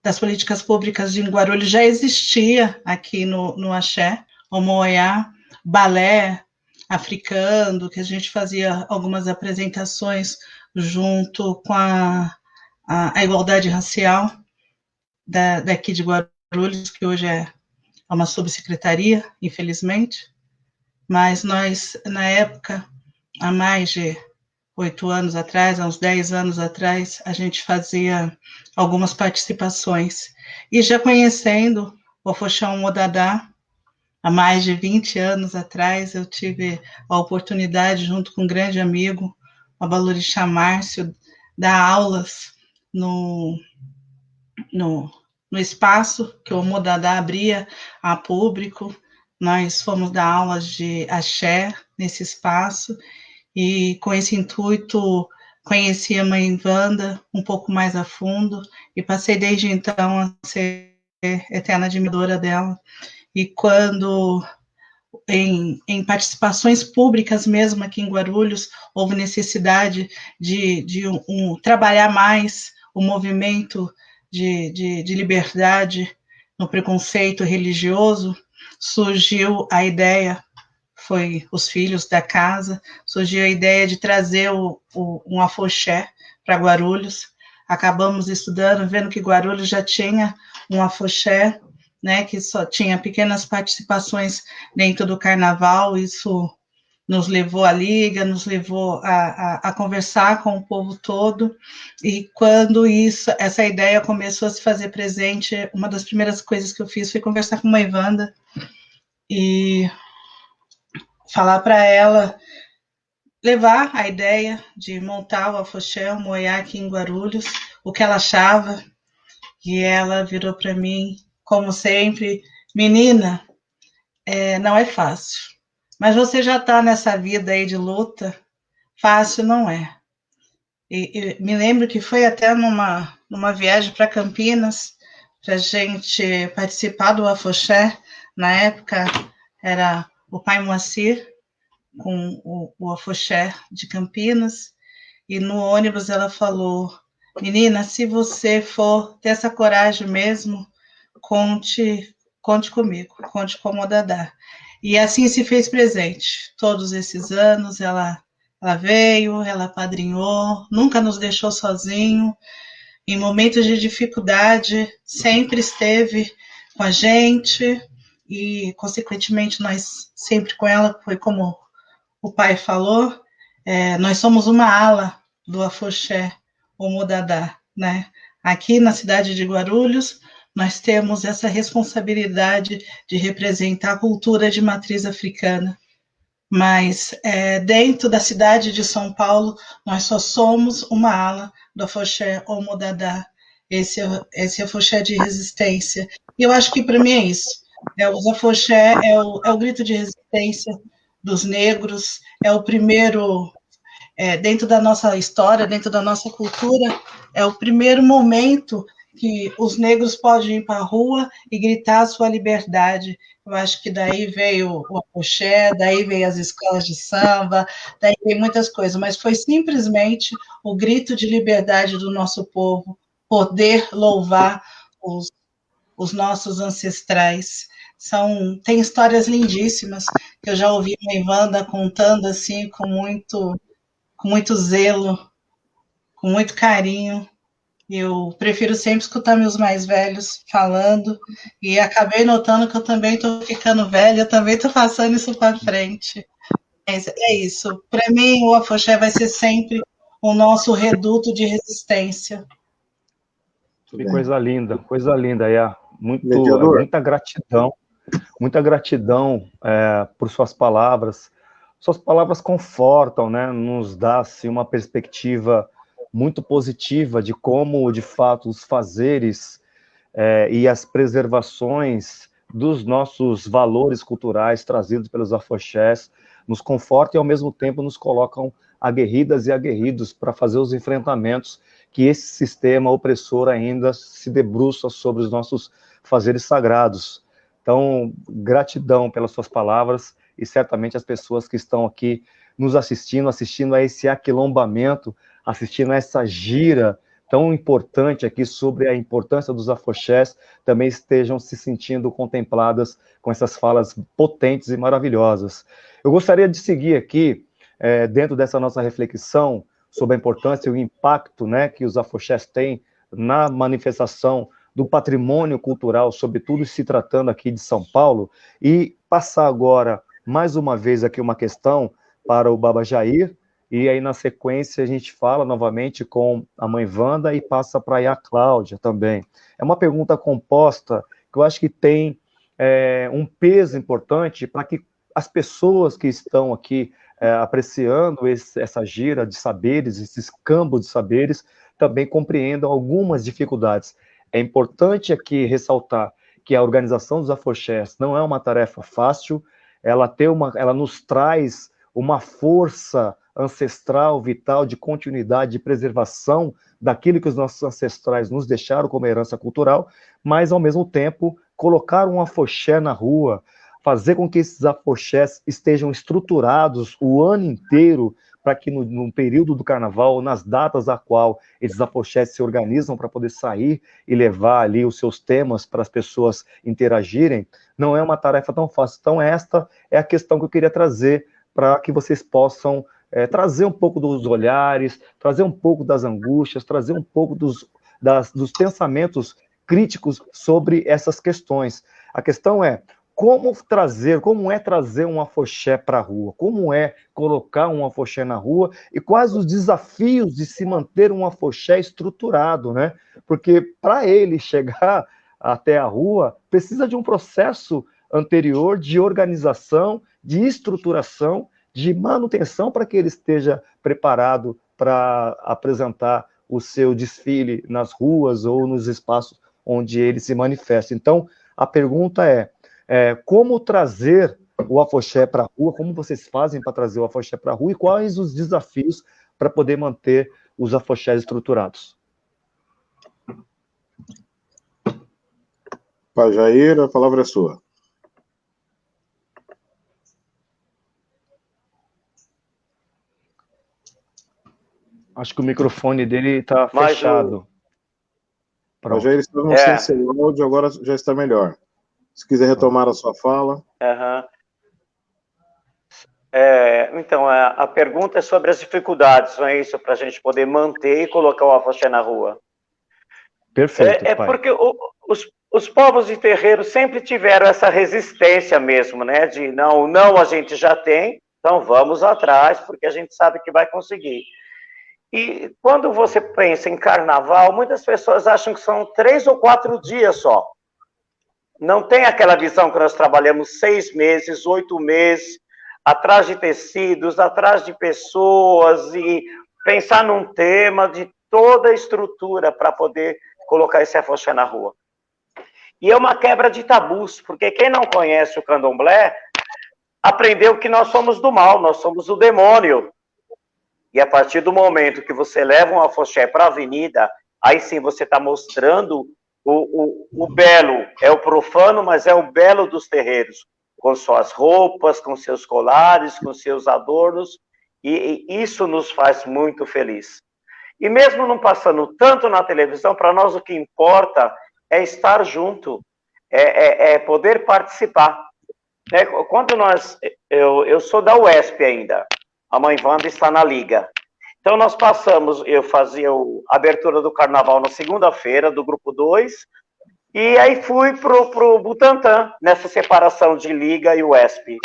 das políticas públicas de Guarulhos já existia aqui no Axé, Omoiá, balé africano, que a gente fazia algumas apresentações junto com a igualdade racial daqui de Guarulhos, que hoje é uma subsecretaria, infelizmente, mas nós, na época, há mais de 8 anos atrás, há uns 10 anos atrás, a gente fazia algumas participações. E já conhecendo o Afoxé Omodadá, há mais de 20 anos atrás, eu tive a oportunidade, junto com um grande amigo, o Abalorixá Márcio, dar aulas no espaço que o Omodadá abria a público. Nós fomos dar aulas de axé nesse espaço, e com esse intuito conheci a mãe Wanda um pouco mais a fundo, e passei desde então a ser eterna admiradora dela. E quando, em participações públicas mesmo aqui em Guarulhos, houve necessidade de trabalhar mais o movimento de liberdade no preconceito religioso, surgiu a ideia, foi os filhos da casa, surgiu a ideia de trazer um afoxé para Guarulhos. Acabamos estudando, vendo que Guarulhos já tinha um afoxé, né, que só tinha pequenas participações dentro do carnaval. Isso nos levou à liga, nos levou a conversar com o povo todo, e quando essa ideia começou a se fazer presente, uma das primeiras coisas que eu fiz foi conversar com a mãe Wanda e falar para ela levar a ideia de montar o Afoxé Omoiá aqui em Guarulhos, o que ela achava, e ela virou para mim, como sempre: menina, não é fácil, mas você já está nessa vida aí de luta, fácil não é. E me lembro que foi até numa viagem para Campinas, para a gente participar do Afoxé. Na época era o pai Moacir, com o Afoxé de Campinas, e no ônibus ela falou: menina, se você for ter essa coragem mesmo, conte comigo, conte com o Omodadá. E assim se fez presente. Todos esses anos ela veio, ela apadrinhou, nunca nos deixou sozinho. Em momentos de dificuldade, sempre esteve com a gente, e, consequentemente, nós sempre com ela. Foi como o pai falou, nós somos uma ala do Afoxé Omodadá, né? Aqui na cidade de Guarulhos, nós temos essa responsabilidade de representar a cultura de matriz africana. Mas dentro da cidade de São Paulo, nós só somos uma ala do afoxé Omodadá, esse afoxé de resistência. E eu acho que para mim é isso. O afoxé é o grito de resistência dos negros, é o primeiro, dentro da nossa história, dentro da nossa cultura, é o primeiro momento que os negros podem ir para a rua e gritar a sua liberdade. Eu acho que daí veio o afoxé, daí veio as escolas de samba, daí veio muitas coisas, mas foi simplesmente o grito de liberdade do nosso povo, poder louvar os nossos ancestrais. Tem histórias lindíssimas que eu já ouvi a Ivanda contando assim com muito zelo, com muito carinho. Eu prefiro sempre escutar meus mais velhos falando, e acabei notando que eu também estou ficando velha, eu também estou passando isso para frente. Mas é isso. Para mim, o afoxé vai ser sempre o nosso reduto de resistência. Que coisa linda, Iá. Muita gratidão por suas palavras. Suas palavras confortam, né? Nos dá assim, uma perspectiva muito positiva de como, de fato, os fazeres e as preservações dos nossos valores culturais trazidos pelos afoxés nos confortam e, ao mesmo tempo, nos colocam aguerridas e aguerridos para fazer os enfrentamentos que esse sistema opressor ainda se debruça sobre os nossos fazeres sagrados. Então, gratidão pelas suas palavras e certamente as pessoas que estão aqui nos assistindo a esse aquilombamento, assistindo a essa gira tão importante aqui sobre a importância dos afoxés, também estejam se sentindo contempladas com essas falas potentes e maravilhosas. Eu gostaria de seguir aqui, dentro dessa nossa reflexão, sobre a importância e o impacto, né, que os afoxés têm na manifestação do patrimônio cultural, sobretudo se tratando aqui de São Paulo, e passar agora, mais uma vez, aqui uma questão para o Baba Jair, e aí na sequência a gente fala novamente com a mãe Wanda e passa para a Iá Cláudia também. É uma pergunta composta que eu acho que tem um peso importante para que as pessoas que estão aqui apreciando essa gira de saberes, esses campos de saberes, também compreendam algumas dificuldades. É importante aqui ressaltar que a organização dos afoxés não é uma tarefa fácil, ela nos traz uma força ancestral, vital, de continuidade, de preservação daquilo que os nossos ancestrais nos deixaram como herança cultural, mas, ao mesmo tempo, colocar um afoxé na rua, fazer com que esses afoxés estejam estruturados o ano inteiro, para que no período do carnaval, nas datas a qual esses afoxés se organizam para poder sair e levar ali os seus temas para as pessoas interagirem, não é uma tarefa tão fácil. Então, esta é a questão que eu queria trazer, para que vocês possam trazer um pouco dos olhares, trazer um pouco das angústias, trazer um pouco dos pensamentos críticos sobre essas questões. A questão é, como é trazer um afoxé para a rua? Como é colocar um afoxé na rua? E quais os desafios de se manter um afoxé estruturado, né? Porque para ele chegar até a rua, precisa de um processo anterior de organização, de estruturação, de manutenção para que ele esteja preparado para apresentar o seu desfile nas ruas ou nos espaços onde ele se manifesta. Então, a pergunta é como trazer o afoxé para a rua, como vocês fazem para trazer o afoxé para a rua e quais os desafios para poder manter os afoxés estruturados? Pai Jair, a palavra é sua. Acho que o microfone dele está fechado. Pai Jair estava sem seu áudio, agora já está melhor. Se quiser retomar a sua fala. Então, a pergunta é sobre as dificuldades, não é isso? Para a gente poder manter e colocar o afoxé na rua. Perfeito, pai. Porque os povos de terreiro sempre tiveram essa resistência mesmo, né? De não a gente já tem, então vamos atrás, porque a gente sabe que vai conseguir. E quando você pensa em carnaval, muitas pessoas acham que são 3 ou 4 dias só. Não tem aquela visão que nós trabalhamos 6 meses, 8 meses, atrás de tecidos, atrás de pessoas, e pensar num tema de toda a estrutura para poder colocar esse afoxé na rua. E é uma quebra de tabus, porque quem não conhece o candomblé aprendeu que nós somos do mal, nós somos o demônio. E a partir do momento que você leva um afoxé para a avenida, aí sim você está mostrando o belo. É o profano, mas é o belo dos terreiros, com suas roupas, com seus colares, com seus adornos, e isso nos faz muito feliz. E mesmo não passando tanto na televisão, para nós o que importa é estar junto, é poder participar. Quando eu sou da UESP ainda, a mãe Wanda está na Liga. Então nós passamos, eu fazia a abertura do carnaval na segunda-feira, do grupo 2, e aí fui pro Butantã, nessa separação de Liga e UESP.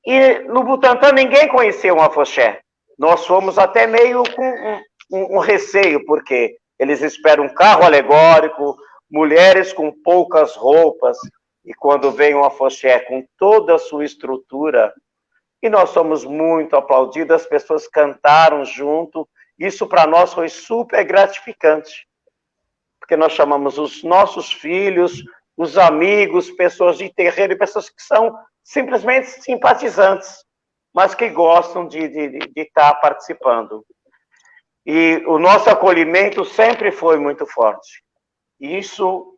E no Butantã ninguém conhecia o afoxé. Nós fomos até meio com um receio, porque eles esperam um carro alegórico, mulheres com poucas roupas, e quando vem um afoxé com toda a sua estrutura, e nós somos muito aplaudidos, as pessoas cantaram junto, isso para nós foi super gratificante, porque nós chamamos os nossos filhos, os amigos, pessoas de terreiro, e pessoas que são simplesmente simpatizantes, mas que gostam de estar participando. E o nosso acolhimento sempre foi muito forte. Isso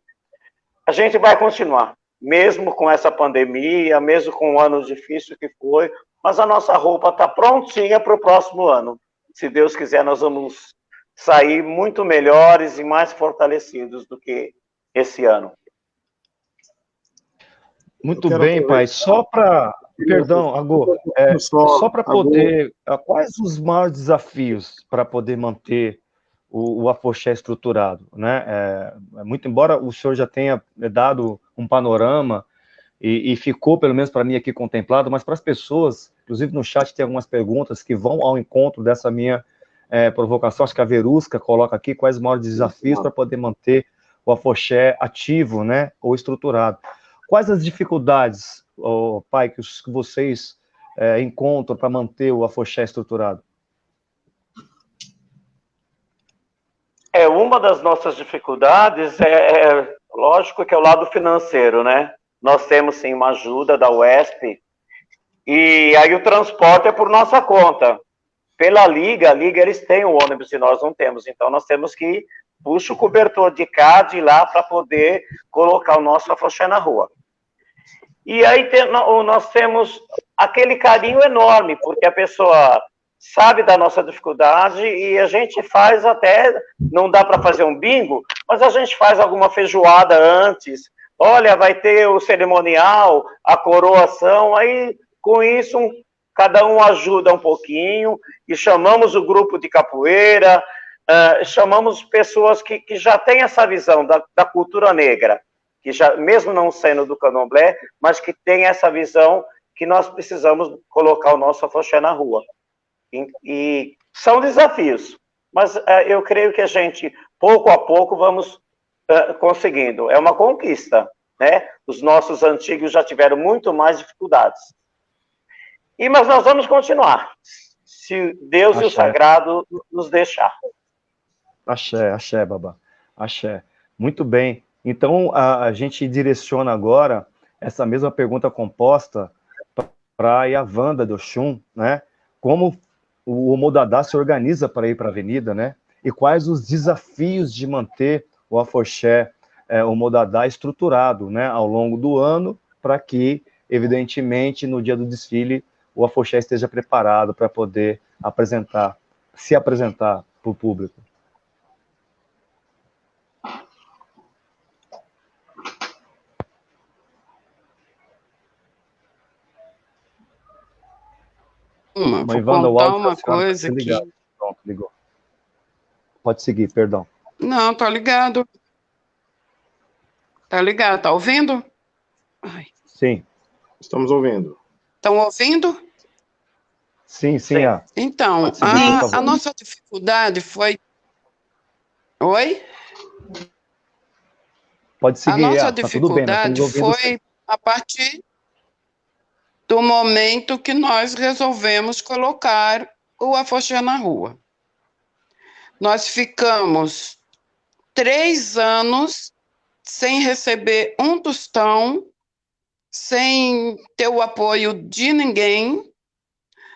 a gente vai continuar, mesmo com essa pandemia, mesmo com o ano difícil que foi, mas a nossa roupa está prontinha para o próximo ano. Se Deus quiser, nós vamos sair muito melhores e mais fortalecidos do que esse ano. Muito bem, pai. Só para... Perdão, Agô. Só para poder... Quais os maiores desafios para poder manter o afoxé estruturado, né? Muito embora o senhor já tenha dado um panorama e ficou, pelo menos para mim aqui, contemplado, mas para as pessoas, inclusive no chat tem algumas perguntas que vão ao encontro dessa minha provocação. Acho que a Verusca coloca aqui quais os maiores desafios para poder manter o afoxé ativo, né, ou estruturado. Quais as dificuldades, pai, que vocês encontram para manter o afoxé estruturado? Uma das nossas dificuldades lógico que é o lado financeiro, né? Nós temos, sim, uma ajuda da UESP, e aí o transporte é por nossa conta. Pela Liga, eles têm o ônibus e nós não temos, então nós temos que puxar o cobertor de cá, de lá, para poder colocar o nosso afoxé na rua. E aí nós temos aquele carinho enorme, porque a pessoa sabe da nossa dificuldade e a gente faz até, não dá para fazer um bingo, mas a gente faz alguma feijoada antes. Olha, vai ter o cerimonial, a coroação, aí com isso cada um ajuda um pouquinho, e chamamos o grupo de capoeira, chamamos pessoas que já têm essa visão da cultura negra, que já, mesmo não sendo do candomblé, mas que tem essa visão que nós precisamos colocar o nosso afoxé na rua. E são desafios, mas eu creio que a gente, pouco a pouco, vamos conseguindo. É uma conquista, né? Os nossos antigos já tiveram muito mais dificuldades. Mas nós vamos continuar, se Deus e o Sagrado nos deixar. Axé, Babá. Axé. Muito bem. Então, a gente direciona agora essa mesma pergunta composta para a Yavanda do Oxum, né? Como o Omodadá se organiza para ir para a avenida, né? E quais os desafios de manter o afoxé Omodadá estruturado, né, ao longo do ano, para que, evidentemente, no dia do desfile, o afoxé esteja preparado para poder se apresentar para o público. Vou contar uma coisa aqui. Pronto, ligou. Pode seguir, perdão. Não, tô ligado. Tá ligado? Tá ouvindo? Ai. Sim. Estamos ouvindo. Estão ouvindo? Sim. Então, seguir, a nossa dificuldade foi... Oi? Pode seguir, a nossa tá tudo bem, nós estamos dificuldade ouvindo foi a partir do momento que nós resolvemos colocar o afoxé na rua. Nós ficamos 3 anos sem receber um tostão, sem ter o apoio de ninguém.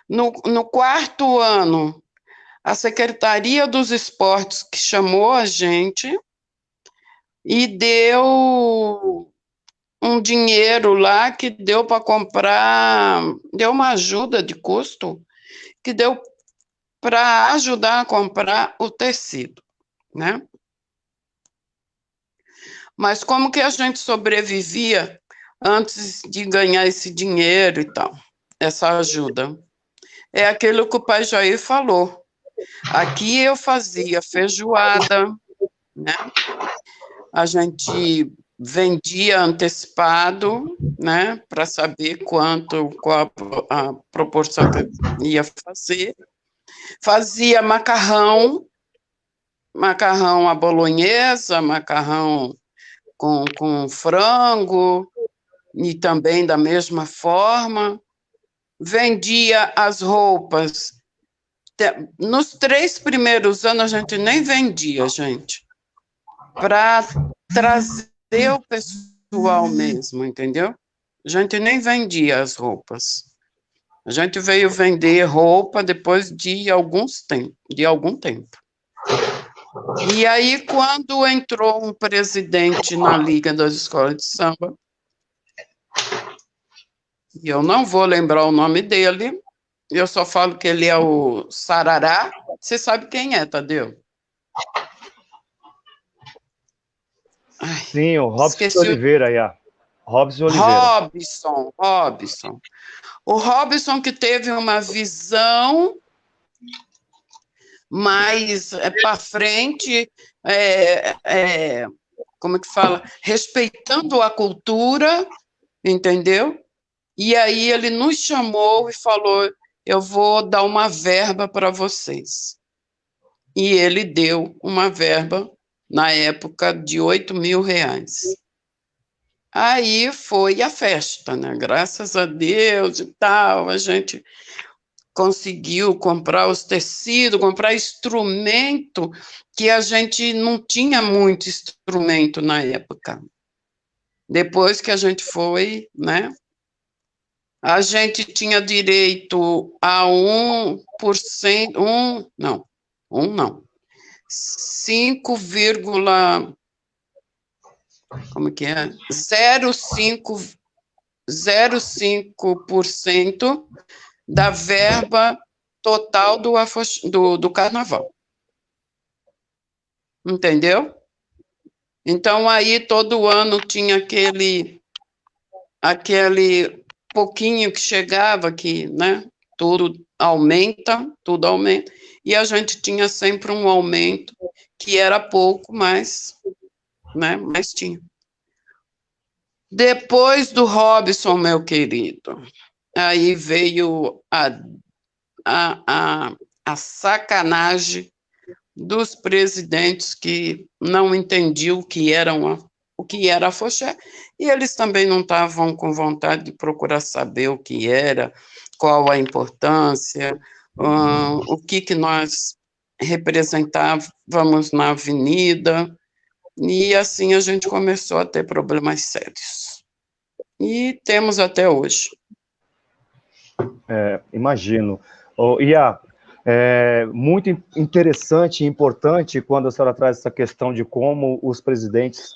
No 4º ano, a Secretaria dos Esportes que chamou a gente e deu um dinheiro lá que deu para comprar, deu uma ajuda de custo, que deu para ajudar a comprar o tecido, né? Mas como que a gente sobrevivia antes de ganhar esse dinheiro e tal, essa ajuda? É aquilo que o pai Jair falou. Aqui eu fazia feijoada, né? A gente vendia antecipado, né? Para saber qual a proporção que ia fazer. Fazia macarrão à bolonhesa, macarrão com frango, e também da mesma forma. Vendia as roupas. Nos 3 primeiros anos, a gente nem vendia, gente, para trazer o pessoal mesmo, entendeu? A gente nem vendia as roupas. A gente veio vender roupa depois de algum tempo. E aí, quando entrou um presidente na Liga das Escolas de Samba, e eu não vou lembrar o nome dele, eu só falo que ele é o Sarará. Você sabe quem é, Tadeu? Sim, o Robson Oliveira aí, Robson Oliveira. Robson. O Robson que teve uma visão mais para frente, como que fala? Respeitando a cultura, entendeu? E aí ele nos chamou e falou, eu vou dar uma verba para vocês. E ele deu uma verba, na época, de R$8.000. Aí foi a festa, né? Graças a Deus e tal, a gente conseguiu comprar os tecidos, comprar instrumento, que a gente não tinha muito instrumento na época. Depois que a gente foi, né? A gente tinha direito a 1%, 5, como que é? 0,5% da verba total do carnaval. Entendeu? Então, aí, todo ano tinha aquele pouquinho que chegava, que, né, tudo aumenta, e a gente tinha sempre um aumento, que era pouco, mas, né, mas tinha. Depois do Robson, meu querido, aí veio a sacanagem dos presidentes que não entendiam o que era afoxé, e eles também não estavam com vontade de procurar saber o que era, qual a importância, o que nós representávamos na avenida, e assim a gente começou a ter problemas sérios. E temos até hoje. Imagino. Ia, muito interessante e importante quando a senhora traz essa questão de como os presidentes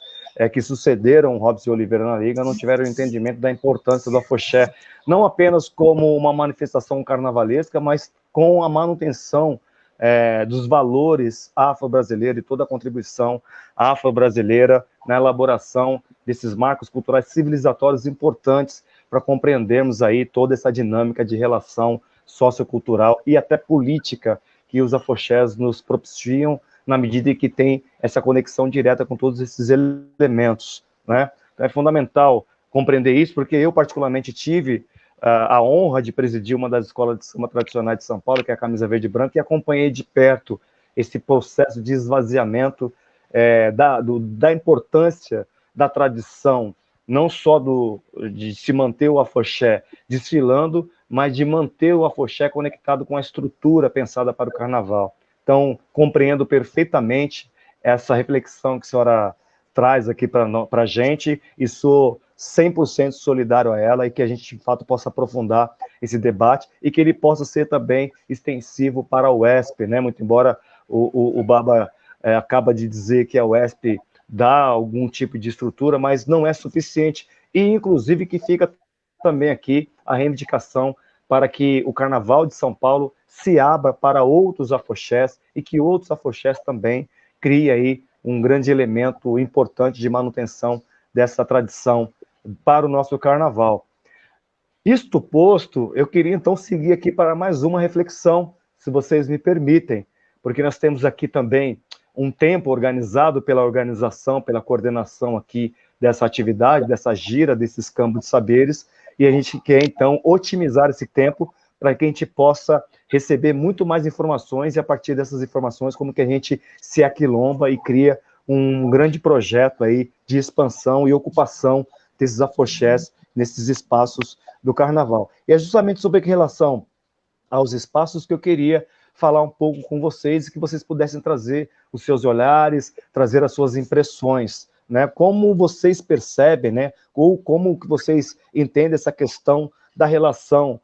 que sucederam Robson Oliveira na Liga não tiveram entendimento da importância do afoxé, não apenas como uma manifestação carnavalesca, mas com a manutenção dos valores afro-brasileiros e toda a contribuição afro-brasileira na elaboração desses marcos culturais civilizatórios importantes para compreendermos aí toda essa dinâmica de relação sociocultural e até política que os afoxés nos propiciam na medida em que tem essa conexão direta com todos esses elementos, né? Então é fundamental compreender isso, porque eu particularmente tive a honra de presidir uma das escolas de samba tradicionais de São Paulo, que é a Camisa Verde e Branca, e acompanhei de perto esse processo de esvaziamento da importância da tradição, não só de se manter o afoxé desfilando, mas de manter o afoxé conectado com a estrutura pensada para o carnaval. Então, compreendo perfeitamente essa reflexão que a senhora traz aqui para a gente, e sou 100% solidário a ela, e que a gente, de fato, possa aprofundar esse debate, e que ele possa ser também extensivo para a UESP, né? Muito embora o Baba acaba de dizer que a UESP dá algum tipo de estrutura, mas não é suficiente, e inclusive que fica também aqui a reivindicação para que o Carnaval de São Paulo se abra para outros afoxés, e que outros afoxés também criem aí um grande elemento importante de manutenção dessa tradição para o nosso Carnaval. Isto posto, eu queria então seguir aqui para mais uma reflexão, se vocês me permitem, porque nós temos aqui também um tempo organizado pela organização, pela coordenação aqui dessa atividade, dessa gira, desses campos de saberes, e a gente quer então otimizar esse tempo para que a gente possa receber muito mais informações, e a partir dessas informações, como que a gente se aquilomba e cria um grande projeto aí de expansão e ocupação desses afoxés nesses espaços do Carnaval. E é justamente sobre relação aos espaços que eu queria falar um pouco com vocês, e que vocês pudessem trazer os seus olhares, trazer as suas impressões, né? Como vocês percebem, né? Ou como que vocês entendem essa questão da relação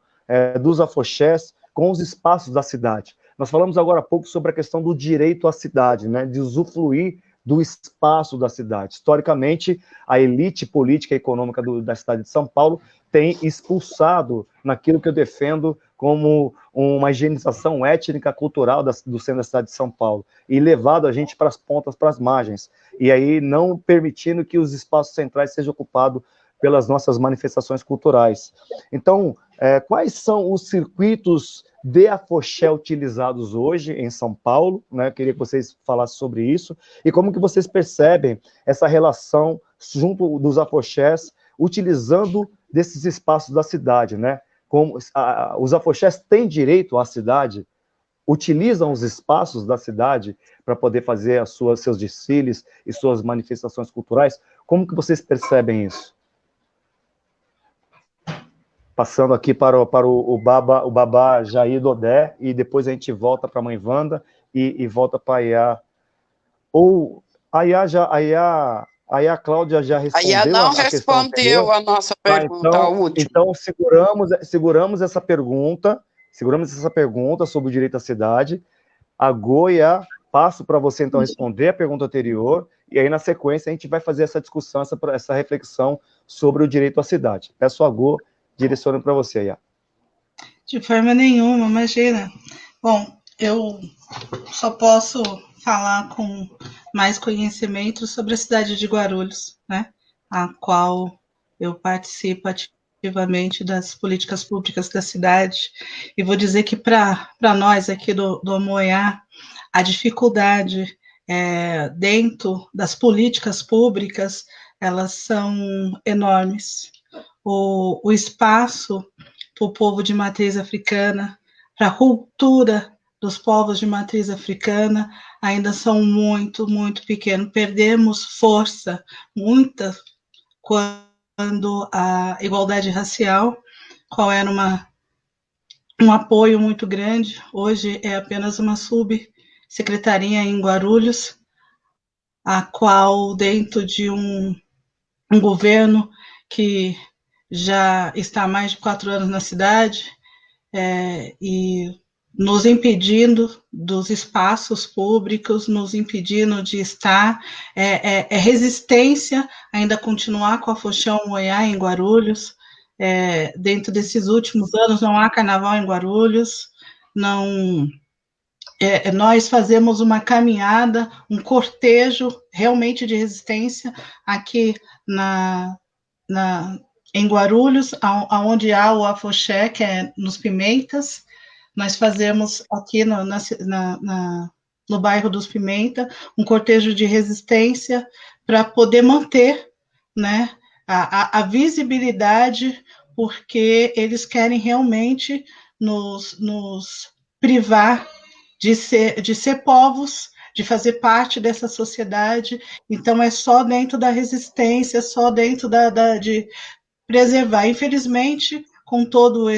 dos afoxés com os espaços da cidade. Nós falamos agora há pouco sobre a questão do direito à cidade, né? De usufruir do espaço da cidade. Historicamente, a elite política e econômica da cidade de São Paulo tem expulsado naquilo que eu defendo como uma higienização étnica cultural do centro da cidade de São Paulo, e levado a gente para as pontas, para as margens, e aí não permitindo que os espaços centrais sejam ocupados pelas nossas manifestações culturais. Então, quais são os circuitos de afoxé utilizados hoje em São Paulo, né? Eu queria que vocês falassem sobre isso, e como que vocês percebem essa relação junto dos afoxés, utilizando desses espaços da cidade, né? Como os afoxés têm direito à cidade, utilizam os espaços da cidade para poder fazer seus desfiles e suas manifestações culturais. Como que vocês percebem isso? Passando aqui para o Baba Jair Dodé, e depois a gente volta para a Mãe Wanda e volta para a Iá. Ou a Iá Cláudia já respondeu. A Iá não respondeu a nossa pergunta, a última. Então seguramos essa pergunta sobre o direito à cidade. A Goia, passo para você então responder a pergunta anterior, e aí na sequência a gente vai fazer essa discussão, essa reflexão sobre o direito à cidade. Peço a Go, direcionando para você, Iá. De forma nenhuma, imagina. Bom, eu só posso falar com mais conhecimento sobre a cidade de Guarulhos, né? A qual eu participo ativamente das políticas públicas da cidade, e vou dizer que para nós aqui do Amoiá, a dificuldade dentro das políticas públicas, elas são enormes. O espaço para o povo de matriz africana, para a cultura dos povos de matriz africana, ainda são muito, muito pequenos. Perdemos força, muita, quando a igualdade racial, qual era um apoio muito grande, hoje é apenas uma subsecretaria em Guarulhos, a qual, dentro de um governo que já está há mais de 4 anos na cidade, e nos impedindo dos espaços públicos, nos impedindo de estar, resistência ainda continuar com a Afoxé Amoiá em Guarulhos. Dentro desses últimos anos não há carnaval em Guarulhos, não. Nós fazemos uma caminhada, um cortejo realmente de resistência aqui em Guarulhos, onde há o afoxé, que é nos Pimentas. Nós fazemos aqui no bairro dos Pimenta um cortejo de resistência para poder manter, né, a visibilidade, porque eles querem realmente nos privar de ser povos, de fazer parte dessa sociedade. Então, é só dentro da resistência, só dentro de preservar. Infelizmente, com toda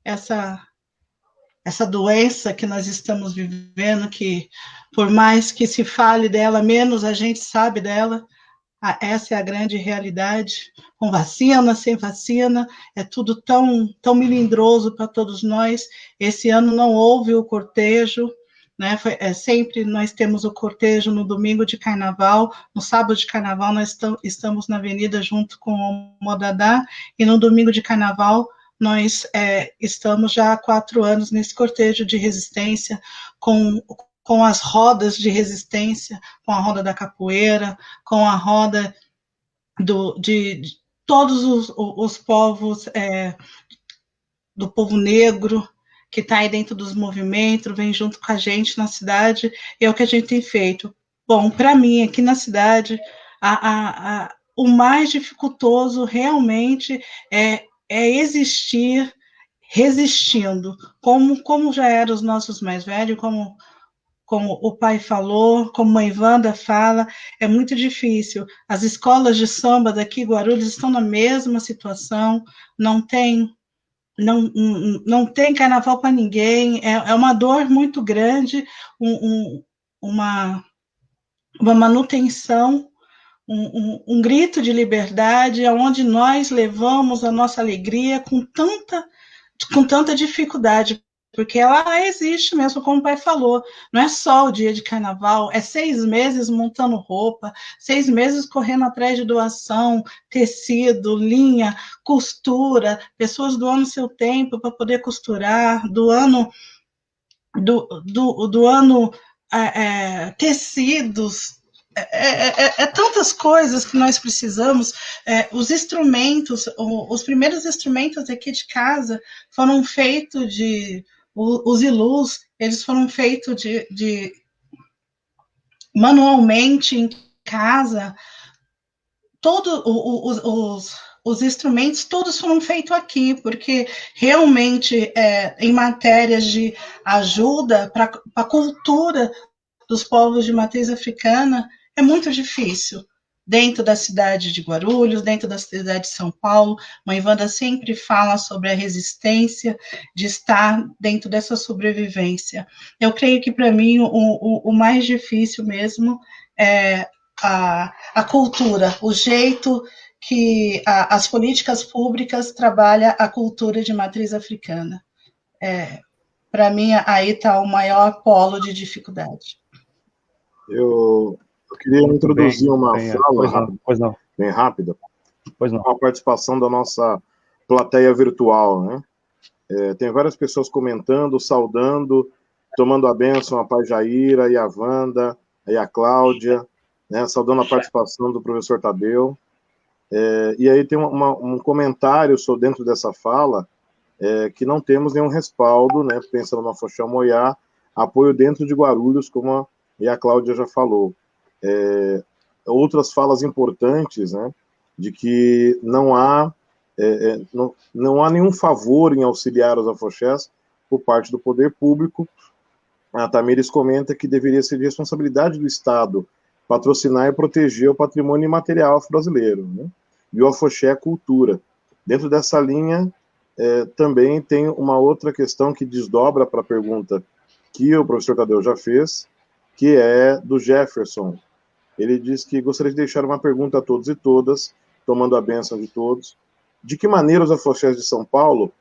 essa doença que nós estamos vivendo, que por mais que se fale dela, menos a gente sabe dela. Essa é a grande realidade. Com vacina, sem vacina, é tudo tão melindroso para todos nós. Esse ano não houve o cortejo, né? Sempre nós temos o cortejo no domingo de carnaval, no sábado de carnaval nós estamos na avenida junto com o Modadá, e no domingo de carnaval nós estamos já há 4 anos nesse cortejo de resistência, com as rodas de resistência, com a roda da capoeira, com a roda de todos os povos, do povo negro, que está aí dentro dos movimentos, vem junto com a gente na cidade, e é o que a gente tem feito. Bom, para mim, aqui na cidade, o mais dificultoso realmente é existir resistindo, como já eram os nossos mais velhos, como o pai falou, como a Ivanda fala, é muito difícil. As escolas de samba daqui, Guarulhos, estão na mesma situação, não tem carnaval para ninguém, é uma dor muito grande, uma manutenção, um grito de liberdade, onde nós levamos a nossa alegria com tanta dificuldade, porque ela existe mesmo, como o pai falou, não é só o dia de carnaval, é 6 meses montando roupa, 6 meses correndo atrás de doação, tecido, linha, costura, pessoas doando seu tempo para poder costurar, doando tecidos, tantas coisas que nós precisamos. Os instrumentos, os primeiros instrumentos aqui de casa foram feitos os ilus, eles foram feitos manualmente em casa. Todos os instrumentos, todos foram feitos aqui, porque realmente, em matérias de ajuda para a cultura dos povos de matriz africana, é muito difícil. Dentro da cidade de Guarulhos, dentro da cidade de São Paulo, a Ivanda sempre fala sobre a resistência de estar dentro dessa sobrevivência. Eu creio que, para mim, o mais difícil mesmo é a cultura, o jeito que as políticas públicas trabalham a cultura de matriz africana. Para mim, aí está o maior polo de dificuldade. Eu queria introduzir uma fala bem rápida, com a participação da nossa plateia virtual, né? Tem várias pessoas comentando, saudando, tomando a bênção, a Pai Jaira, e a Wanda, e a Cláudia, né, saudando a participação do professor Tadeu. E aí tem um comentário dentro dessa fala, que não temos nenhum respaldo, né, pensando na Afoxé Moiá, apoio dentro de Guarulhos, como a Cláudia já falou. Outras falas importantes, né, de que não há nenhum favor em auxiliar os afoxés por parte do poder público. A Tamires comenta que deveria ser de responsabilidade do Estado patrocinar e proteger o patrimônio imaterial afro-brasileiro, né? E o afoxé é cultura. Dentro dessa linha, também tem uma outra questão que desdobra para a pergunta que o professor Tadeu já fez, que é do Jefferson. Ele diz que gostaria de deixar uma pergunta a todos e todas, tomando a bênção de todos. De que maneira os afoxés de São Paulo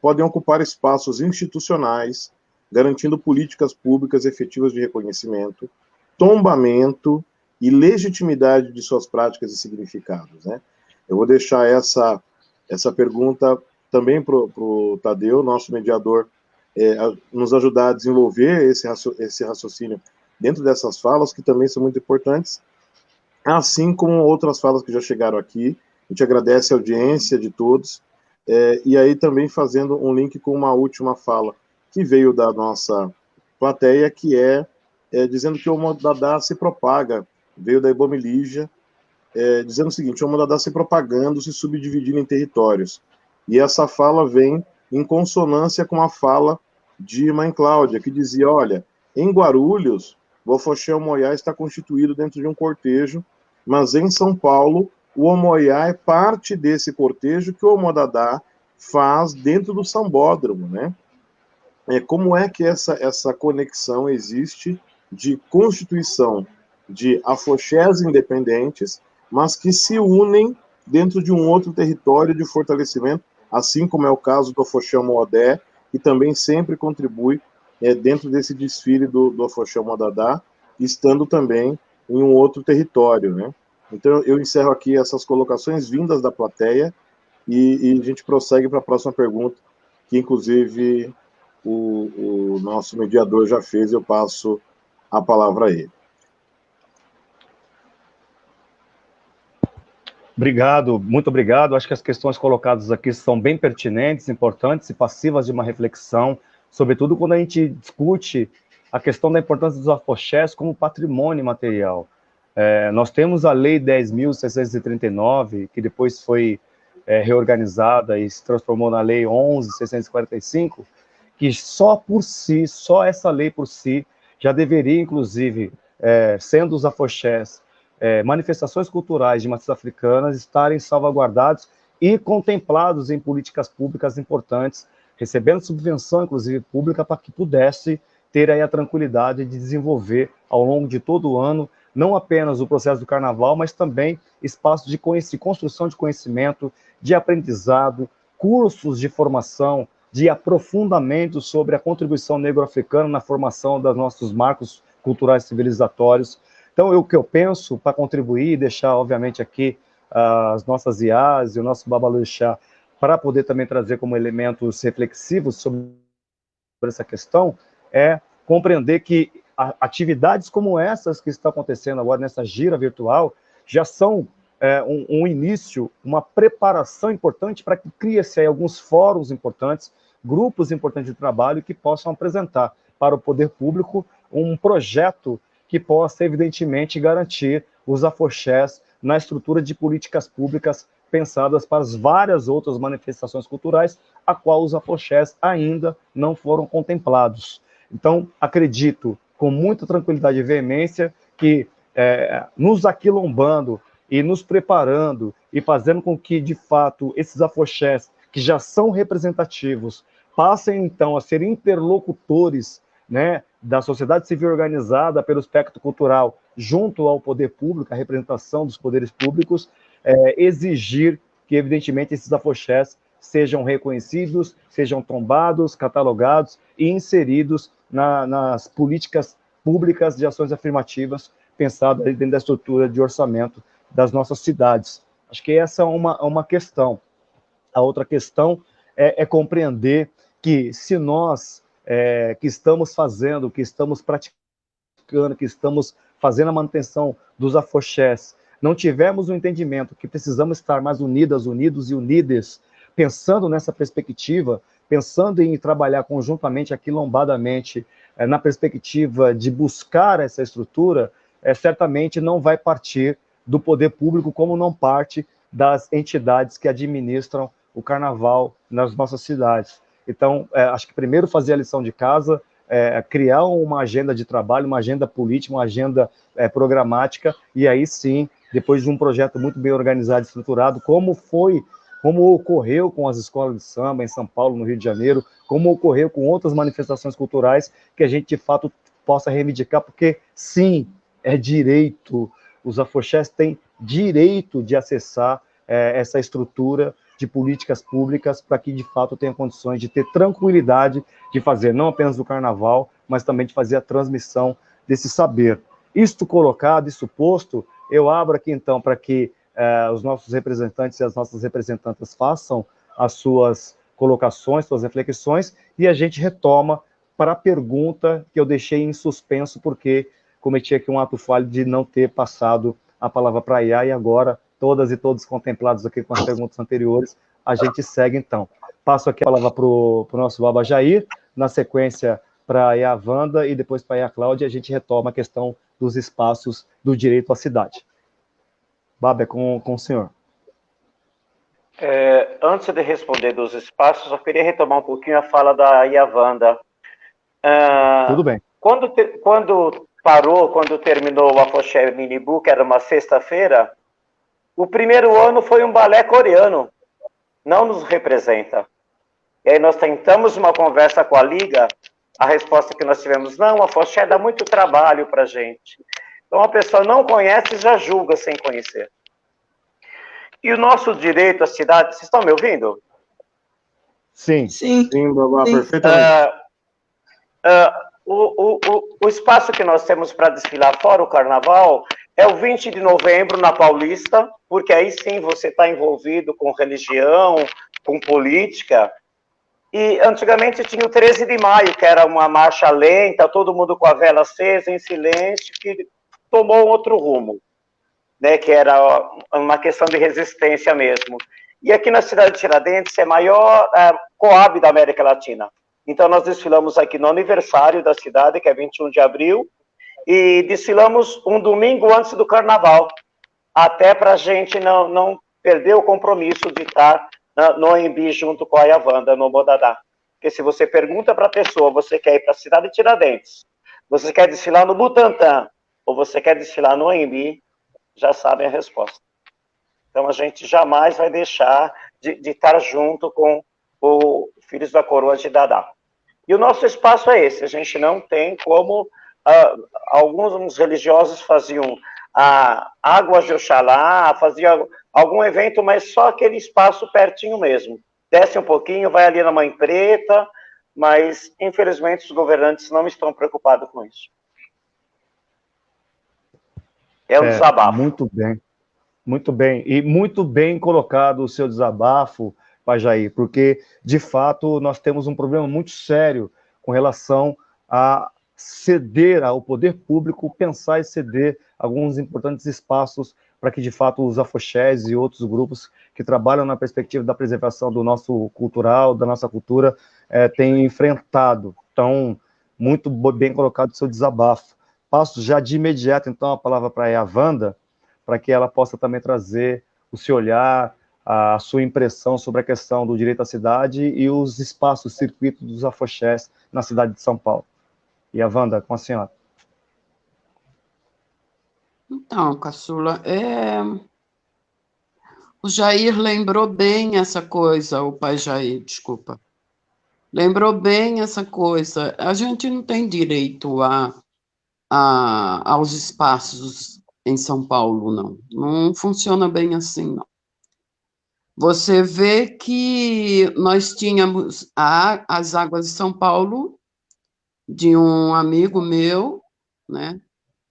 podem ocupar espaços institucionais, garantindo políticas públicas efetivas de reconhecimento, tombamento e legitimidade de suas práticas e significados, né? Eu vou deixar essa pergunta também para o Tadeu, nosso mediador, nos ajudar a desenvolver esse raciocínio dentro dessas falas, que também são muito importantes, assim como outras falas que já chegaram aqui. A gente agradece a audiência de todos, e aí também fazendo um link com uma última fala que veio da nossa plateia, que dizendo que o Modadá se propaga, veio da Ibomilígia, dizendo o seguinte: o Omodadá se propagando, se subdividindo em territórios. E essa fala vem em consonância com a fala de Mãe Cláudia, que dizia: olha, em Guarulhos, o Afoxé Omoiá está constituído dentro de um cortejo, mas em São Paulo, o Omoiá é parte desse cortejo que o Omodadá faz dentro do sambódromo, né? Como é que essa conexão existe de constituição de afoxés independentes, mas que se unem dentro de um outro território de fortalecimento, assim como é o caso do Afoxé Omoodé, que também sempre contribui dentro desse desfile do Afoxé Omodadá, estando também em um outro território, né? Então, eu encerro aqui essas colocações vindas da plateia e a gente prossegue para a próxima pergunta, que inclusive o nosso mediador já fez, eu passo a palavra a ele. Obrigado, muito obrigado. Acho que as questões colocadas aqui são bem pertinentes, importantes e passivas de uma reflexão, sobretudo quando a gente discute a questão da importância dos afoxés como patrimônio material. Nós temos a Lei 10.639, que depois foi reorganizada e se transformou na Lei 11.645, que só essa lei por si, já deveria, inclusive, sendo os afoxés manifestações culturais de matrizes africanas, estarem salvaguardados e contemplados em políticas públicas importantes, recebendo subvenção, inclusive, pública, para que pudesse ter aí a tranquilidade de desenvolver, ao longo de todo o ano, não apenas o processo do carnaval, mas também espaços de construção de conhecimento, de aprendizado, cursos de formação, de aprofundamento sobre a contribuição negro-africana na formação dos nossos marcos culturais civilizatórios. Então, o que eu penso para contribuir e deixar, obviamente, aqui as nossas IAs e o nosso Babalorixá para poder também trazer como elementos reflexivos sobre essa questão, é compreender que atividades como essas que estão acontecendo agora nessa gira virtual já são um início, uma preparação importante para que crie-se aí alguns fóruns importantes, grupos importantes de trabalho que possam apresentar para o poder público um projeto que possa, evidentemente, garantir os afoxés na estrutura de políticas públicas pensadas para as várias outras manifestações culturais, a qual os afoxés ainda não foram contemplados. Então, acredito, com muita tranquilidade e veemência, que nos aquilombando e nos preparando e fazendo com que, de fato, esses afoxés, que já são representativos, passem, então, a ser interlocutores, né, da sociedade civil organizada pelo espectro cultural junto ao poder público, a representação dos poderes públicos, exigir que, evidentemente, esses afoxés sejam reconhecidos, sejam tombados, catalogados e inseridos nas políticas públicas de ações afirmativas pensadas dentro da estrutura de orçamento das nossas cidades. Acho que essa é uma questão. A outra questão é compreender que se nós que estamos fazendo, que estamos praticando, que estamos fazendo a manutenção dos afoxés, não tivermos o entendimento que precisamos estar mais unidas, unidos e unides, pensando nessa perspectiva, pensando em trabalhar conjuntamente, aquilombadamente, na perspectiva de buscar essa estrutura, certamente não vai partir do poder público, como não parte das entidades que administram o carnaval nas nossas cidades. Então, acho que primeiro fazer a lição de casa, criar uma agenda de trabalho, uma agenda política, uma agenda programática, e aí sim, depois de um projeto muito bem organizado e estruturado, como ocorreu com as escolas de samba em São Paulo, no Rio de Janeiro, como ocorreu com outras manifestações culturais, que a gente, de fato, possa reivindicar, porque, sim, é direito, os afoxés têm direito de acessar essa estrutura de políticas públicas para que, de fato, tenha condições de ter tranquilidade de fazer não apenas o carnaval, mas também de fazer a transmissão desse saber. Isto colocado, isso posto, eu abro aqui, então, para que os nossos representantes e as nossas representantes façam as suas colocações, suas reflexões, e a gente retoma para a pergunta que eu deixei em suspenso, porque cometi aqui um ato falho de não ter passado a palavra para a Iá, e agora, todas e todos contemplados aqui com as perguntas anteriores, a gente segue, então. Passo aqui a palavra para o nosso Baba Jair, na sequência para a Iá Wanda, e depois para a Iá Cláudia, a gente retoma a questão dos espaços do direito à cidade. Baba, é com o senhor. Antes de responder dos espaços, eu queria retomar um pouquinho a fala da Yavanda. Tudo bem. Quando terminou o Afoxé Minibu, que era uma sexta-feira, o primeiro ano foi um balé coreano, não nos representa. E aí nós tentamos uma conversa com a Liga, a resposta que nós tivemos, não, a Afoxé dá muito trabalho para a gente. Então a pessoa não conhece e já julga sem conhecer. E o nosso direito à cidade, vocês estão me ouvindo? Sim. Sim, Babá, perfeitamente. O espaço que nós temos para desfilar fora o carnaval é o 20 de novembro na Paulista, porque aí sim você está envolvido com religião, com política. E antigamente tinha o 13 de maio, que era uma marcha lenta, todo mundo com a vela acesa, em silêncio, que tomou outro rumo, né, que era uma questão de resistência mesmo. E aqui na cidade de Tiradentes é a maior Coab da América Latina. Então nós desfilamos aqui no aniversário da cidade, que é 21 de abril, e desfilamos um domingo antes do carnaval, até para a gente não perder o compromisso de estar no AMB junto com a Yavanda, no Modadá. Porque se você pergunta para a pessoa, você quer ir para a cidade de Tiradentes, você quer desfilar no Butantã, ou você quer desfilar no AMB, já sabem a resposta. Então a gente jamais vai deixar de estar junto com o Filhos da Coroa de Dadá. E o nosso espaço é esse, a gente não tem como... alguns religiosos faziam a Águas de Oxalá, faziam algum evento, mas só aquele espaço pertinho mesmo. Desce um pouquinho, vai ali na Mãe Preta, mas infelizmente os governantes não estão preocupados com isso. É um desabafo. Muito bem. E muito bem colocado o seu desabafo, Pajaí, porque, de fato, nós temos um problema muito sério com relação a ceder ao poder público, pensar e ceder alguns importantes espaços para que, de fato, os afoxés e outros grupos que trabalham na perspectiva da preservação do nosso cultural, da nossa cultura, tenham enfrentado. Então, muito bem colocado o seu desabafo. Passo já de imediato, então, a palavra para a Yavanda, para que ela possa também trazer o seu olhar, a sua impressão sobre a questão do direito à cidade e os espaços, circuitos dos afoxés na cidade de São Paulo. E a Wanda, com a senhora. Então, Caçula, o Jair lembrou bem essa coisa, o pai Jair, desculpa. Lembrou bem essa coisa. A gente não tem direito aos espaços em São Paulo, não. Não funciona bem assim, não. Você vê que nós tínhamos as Águas de São Paulo, de um amigo meu, né?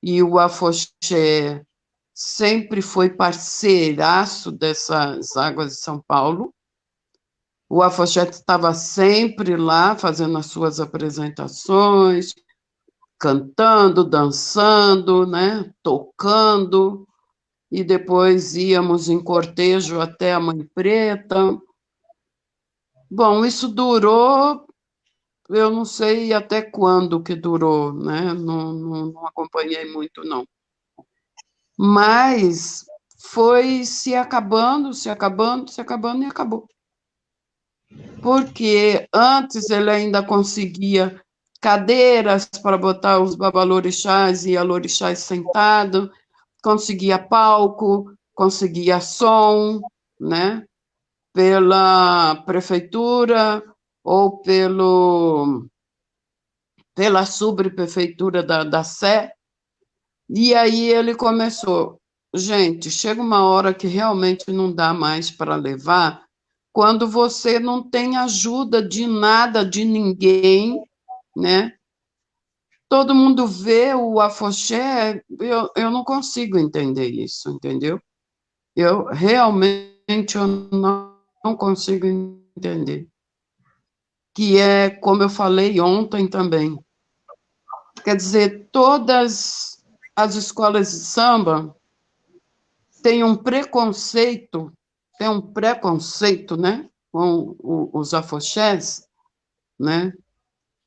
E o Afoxé sempre foi parceiraço dessas Águas de São Paulo. O Afoxé estava sempre lá fazendo as suas apresentações, cantando, dançando, né? Tocando, e depois íamos em cortejo até a Mãe Preta. Bom, isso durou, eu não sei até quando que durou, né? Não acompanhei muito, não. Mas foi se acabando, se acabando, se acabando e acabou. Porque antes ele ainda conseguia cadeiras para botar os babalorixás e alorixás sentados, conseguia palco, conseguia som, né? Pela prefeitura ou pela subprefeitura da Sé. E aí ele começou, gente, chega uma hora que realmente não dá mais para levar, quando você não tem ajuda de nada, de ninguém, né? Todo mundo vê o afoxé, eu não consigo entender isso, entendeu? Eu realmente não consigo entender. Que é, como eu falei ontem também, quer dizer, todas as escolas de samba têm um preconceito, né, com os afoxés, né?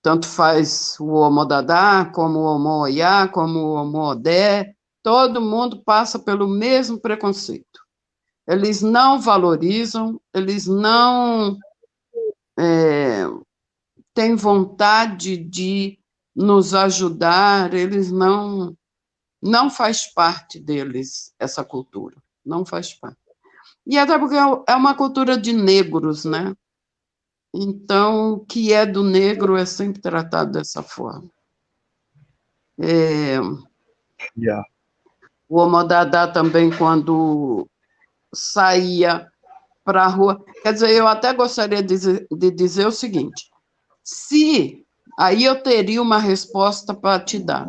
Tanto faz o Omodadá, como o Omoiá, como o Omodé, todo mundo passa pelo mesmo preconceito. Eles não valorizam, eles não têm vontade de nos ajudar, eles não faz parte deles essa cultura, não faz parte. E até porque é uma cultura de negros, né? Então, o que é do negro é sempre tratado dessa forma. O Homodadá também, quando saía para a rua... Quer dizer, eu até gostaria de dizer o seguinte, aí eu teria uma resposta para te dar.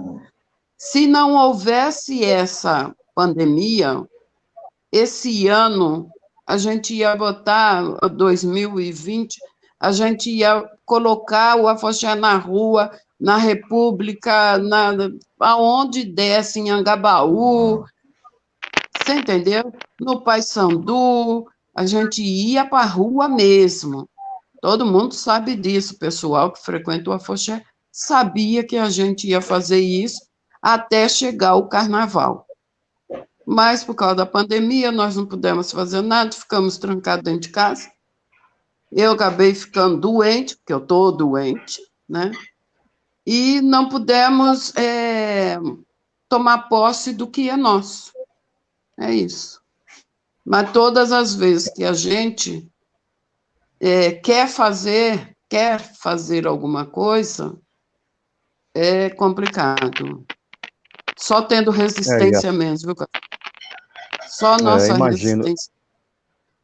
Se não houvesse essa pandemia, esse ano, a gente ia botar, 2020, a gente ia colocar o afoxé na rua, na República, aonde desse, em Angabaú, você entendeu? No Paissandu, a gente ia para a rua mesmo. Todo mundo sabe disso, o pessoal que frequenta o afoxé sabia que a gente ia fazer isso até chegar o carnaval. Mas, por causa da pandemia, nós não pudemos fazer nada, ficamos trancados dentro de casa. Eu acabei ficando doente, porque eu estou doente, né? E não pudemos tomar posse do que é nosso. É isso. Mas todas as vezes que a gente quer fazer alguma coisa, é complicado. Só tendo resistência mesmo, viu? Só nossa resistência.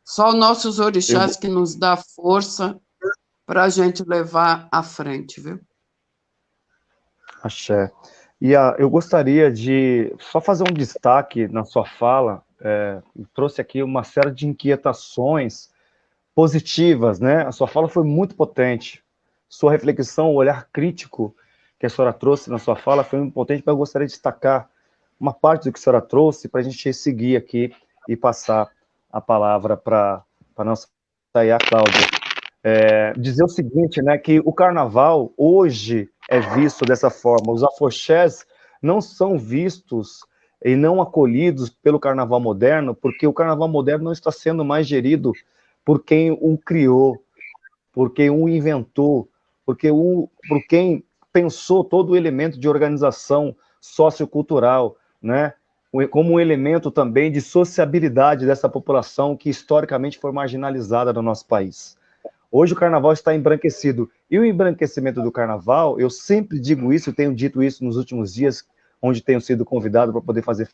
Só nossos orixás que nos dá força para a gente levar à frente, viu? Axé. E eu gostaria de só fazer um destaque na sua fala, trouxe aqui uma série de inquietações positivas, né? A sua fala foi muito potente, sua reflexão, o olhar crítico que a senhora trouxe na sua fala foi muito potente, mas eu gostaria de destacar uma parte do que a senhora trouxe para a gente seguir aqui e passar a palavra para a nossa Ia Cláudia. Dizer o seguinte, né, que o carnaval hoje é visto dessa forma, os afoxés não são vistos e não acolhidos pelo carnaval moderno, porque o carnaval moderno não está sendo mais gerido por quem o criou, por quem o inventou, por quem pensou todo o elemento de organização sociocultural, né, como um elemento também de sociabilidade dessa população que historicamente foi marginalizada no nosso país. Hoje o carnaval está embranquecido. E o embranquecimento do carnaval, eu sempre digo isso, eu tenho dito isso nos últimos dias, onde tenho sido convidado para poder fazer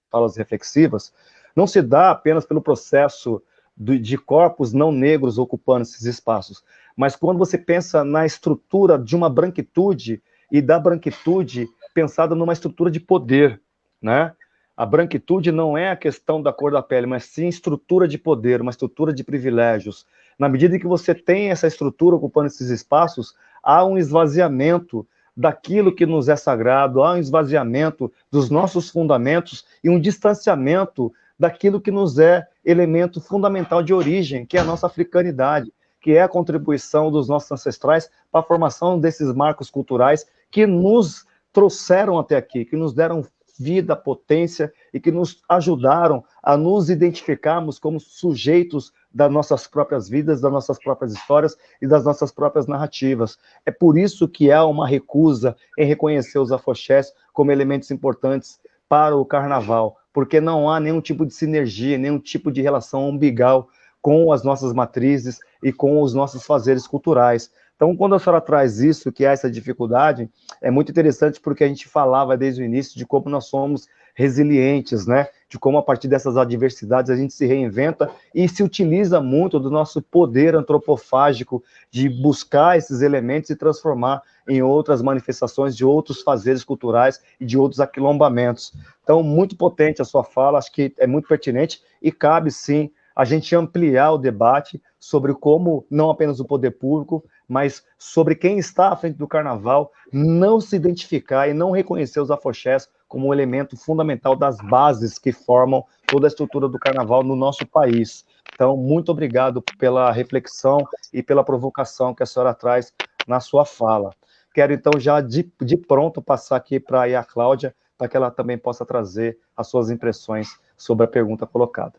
falas reflexivas, não se dá apenas pelo processo de corpos não negros ocupando esses espaços, mas quando você pensa na estrutura de uma branquitude, e da branquitude pensada numa estrutura de poder, né? A branquitude não é a questão da cor da pele, mas sim estrutura de poder, uma estrutura de privilégios. Na medida que você tem essa estrutura ocupando esses espaços, há um esvaziamento daquilo que nos é sagrado, há um esvaziamento dos nossos fundamentos e um distanciamento daquilo que nos é elemento fundamental de origem, que é a nossa africanidade, que é a contribuição dos nossos ancestrais para a formação desses marcos culturais que nos trouxeram até aqui, que nos deram vida, potência e que nos ajudaram a nos identificarmos como sujeitos das nossas próprias vidas, das nossas próprias histórias e das nossas próprias narrativas. É por isso que há uma recusa em reconhecer os afoxés como elementos importantes para o carnaval, porque não há nenhum tipo de sinergia, nenhum tipo de relação umbigal com as nossas matrizes e com os nossos fazeres culturais. Então, quando a senhora traz isso, que é essa dificuldade, é muito interessante porque a gente falava desde o início de como nós somos resilientes, né? De como a partir dessas adversidades a gente se reinventa e se utiliza muito do nosso poder antropofágico de buscar esses elementos e transformar em outras manifestações de outros fazeres culturais e de outros aquilombamentos. Então, muito potente a sua fala, acho que é muito pertinente e cabe, sim, a gente ampliar o debate sobre como, não apenas o poder público, mas sobre quem está à frente do carnaval, não se identificar e não reconhecer os afoxés como um elemento fundamental das bases que formam toda a estrutura do carnaval no nosso país. Então, muito obrigado pela reflexão e pela provocação que a senhora traz na sua fala. Quero, então, já de pronto passar aqui para a Ia Cláudia, para que ela também possa trazer as suas impressões sobre a pergunta colocada.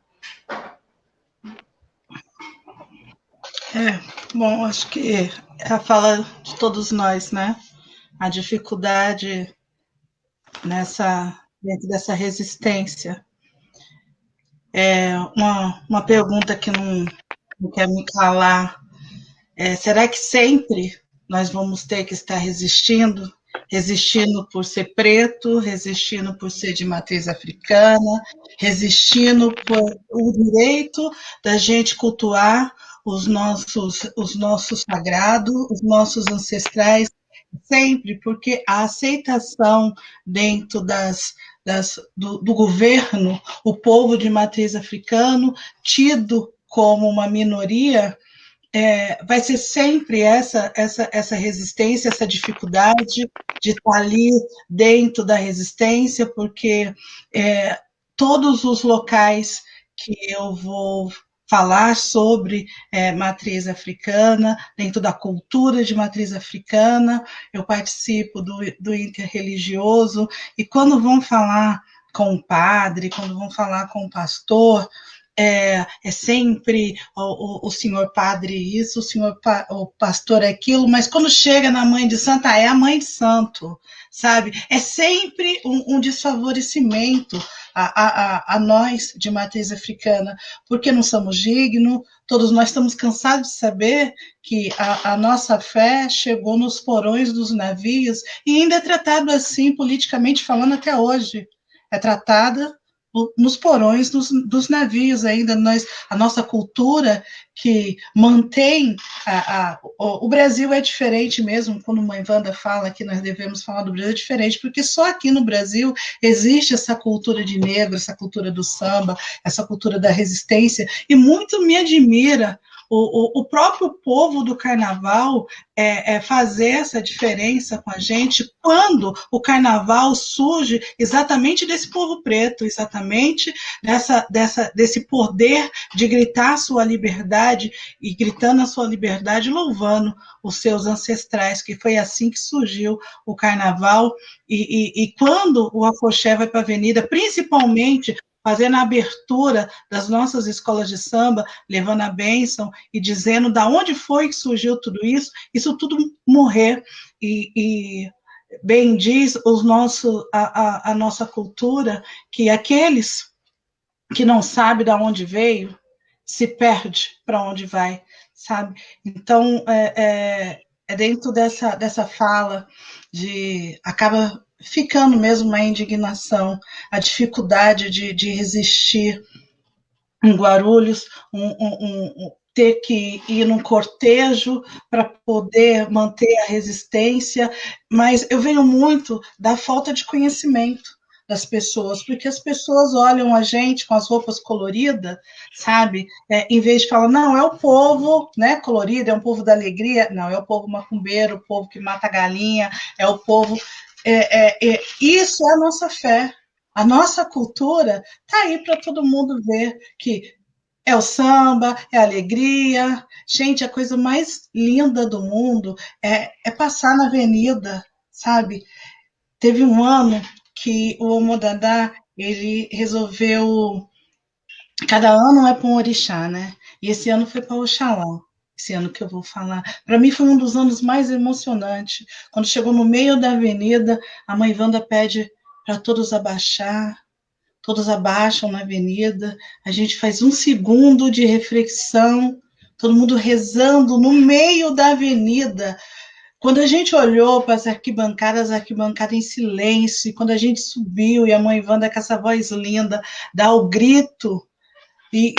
Bom, acho que é a fala de todos nós, né? A dificuldade dentro dessa resistência. Uma pergunta que não quer me calar. Será que sempre nós vamos ter que estar resistindo? Resistindo por ser preto, resistindo por ser de matriz africana, resistindo por o direito da gente cultuar os nossos sagrados, os nossos ancestrais, sempre, porque a aceitação dentro do governo, o povo de matriz africano, tido como uma minoria, vai ser sempre essa resistência, essa dificuldade de estar ali dentro da resistência, porque todos os locais que eu vou falar sobre matriz africana, dentro da cultura de matriz africana, eu participo do interreligioso, e quando vão falar com o padre, quando vão falar com o pastor, é sempre o senhor padre isso, o pastor aquilo, mas quando chega na mãe de santo, é a mãe de santo, sabe? É sempre um desfavorecimento a nós de matriz africana, porque não somos dignos, todos nós estamos cansados de saber que a nossa fé chegou nos porões dos navios e ainda é tratado assim, politicamente falando, até hoje. É tratada nos porões dos navios ainda, a nossa cultura que mantém, o Brasil é diferente mesmo, quando a mãe Wanda fala que nós devemos falar do Brasil, é diferente, porque só aqui no Brasil existe essa cultura de negro, essa cultura do samba, essa cultura da resistência, e muito me admira o próprio povo do carnaval fazer essa diferença com a gente, quando o carnaval surge exatamente desse povo preto, exatamente desse poder de gritar a sua liberdade, e gritando a sua liberdade, louvando os seus ancestrais, que foi assim que surgiu o carnaval, e quando o afoxé vai para a avenida, principalmente fazendo a abertura das nossas escolas de samba, levando a bênção e dizendo da onde foi que surgiu tudo isso tudo morrer. E bem diz a nossa cultura, que aqueles que não sabem de onde veio, se perde para onde vai, sabe? Então, dentro dessa fala, acaba ficando mesmo a indignação, a dificuldade de resistir em Guarulhos, ter que ir num cortejo para poder manter a resistência, mas eu venho muito da falta de conhecimento das pessoas, porque as pessoas olham a gente com as roupas coloridas, sabe? Em vez de falar, não, é o povo, né, colorido, é um povo da alegria, não, é o povo macumbeiro, o povo que mata galinha, é o povo... isso é a nossa fé. A nossa cultura está aí para todo mundo ver que é o samba, é a alegria. Gente, a coisa mais linda do mundo é passar na avenida, sabe? Teve um ano que o Omodadá, ele resolveu... Cada ano é para um orixá, né? E esse ano foi para Oxalá. Esse ano que eu vou falar. Para mim foi um dos anos mais emocionantes. Quando chegou no meio da avenida, a mãe Wanda pede para todos abaixar. Todos abaixam na avenida, a gente faz um segundo de reflexão, todo mundo rezando no meio da avenida. Quando a gente olhou para as arquibancadas em silêncio, e quando a gente subiu, e a mãe Wanda com essa voz linda, dá o grito, e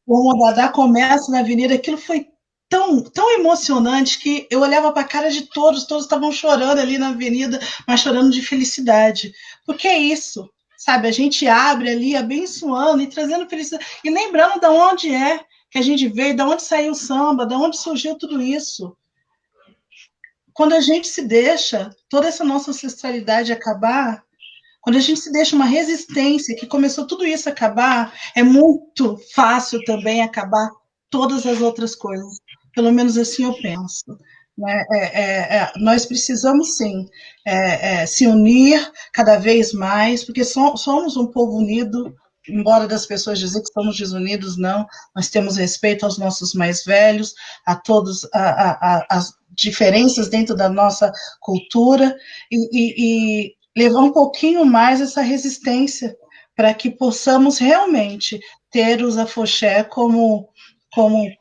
o Omodadá começa na avenida, aquilo foi tão emocionante que eu olhava para a cara de todos estavam chorando ali na avenida, mas chorando de felicidade. Porque é isso, sabe? A gente abre ali, abençoando e trazendo felicidade, e lembrando de onde é que a gente veio, de onde saiu o samba, de onde surgiu tudo isso. Quando a gente se deixa toda essa nossa ancestralidade acabar, quando a gente se deixa uma resistência que começou tudo isso a acabar, é muito fácil também acabar todas as outras coisas. Pelo menos assim eu penso. né? Nós precisamos, sim, se unir cada vez mais, porque somos um povo unido, embora das pessoas dizem que somos desunidos, não. Nós temos respeito aos nossos mais velhos, a todos, as diferenças dentro da nossa cultura, e levar um pouquinho mais essa resistência para que possamos realmente ter os afoxé como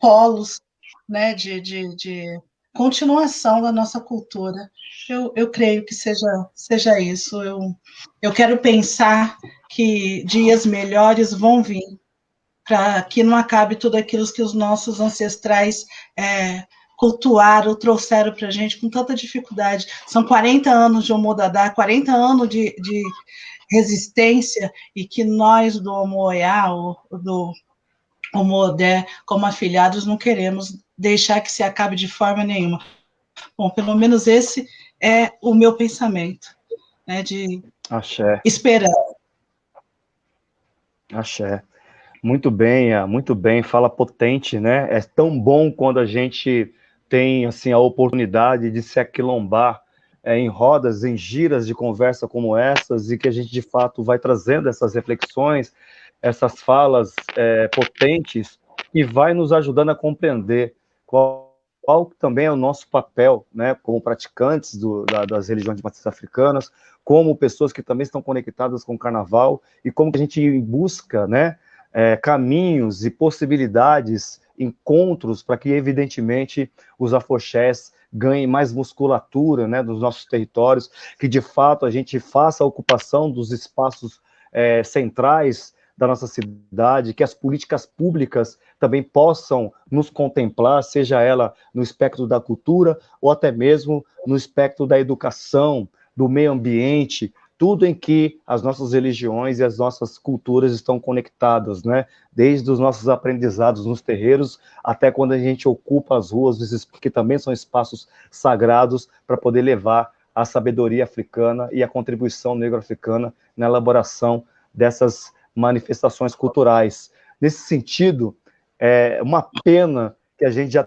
polos, né, de continuação da nossa cultura. Eu creio que seja isso. Eu quero pensar que dias melhores vão vir, para que não acabe tudo aquilo que os nossos ancestrais cultuaram, trouxeram para a gente com tanta dificuldade. São 40 anos de Omodadá, 40 anos de resistência, e que nós do Omoiá, do Omodé, como afiliados, não queremos deixar que se acabe de forma nenhuma. Bom, pelo menos esse é o meu pensamento, né, de Axé. esperar. Axé. Muito bem, fala potente, né? É tão bom quando a gente tem, assim, a oportunidade de se aquilombar em rodas, em giras de conversa como essas, e que a gente, de fato, vai trazendo essas reflexões, essas falas potentes, e vai nos ajudando a compreender qual também é o nosso papel, né, como praticantes das religiões de matriz africanas, como pessoas que também estão conectadas com o carnaval, e como que a gente busca, né, caminhos e possibilidades, encontros, para que, evidentemente, os afoxés ganhem mais musculatura, né, dos nossos territórios, que, de fato, a gente faça a ocupação dos espaços centrais da nossa cidade, que as políticas públicas também possam nos contemplar, seja ela no espectro da cultura ou até mesmo no espectro da educação, do meio ambiente, tudo em que as nossas religiões e as nossas culturas estão conectadas, né? Desde os nossos aprendizados nos terreiros até quando a gente ocupa as ruas, que também são espaços sagrados para poder levar a sabedoria africana e a contribuição negro-africana na elaboração dessas manifestações culturais. Nesse sentido, é uma pena que a gente já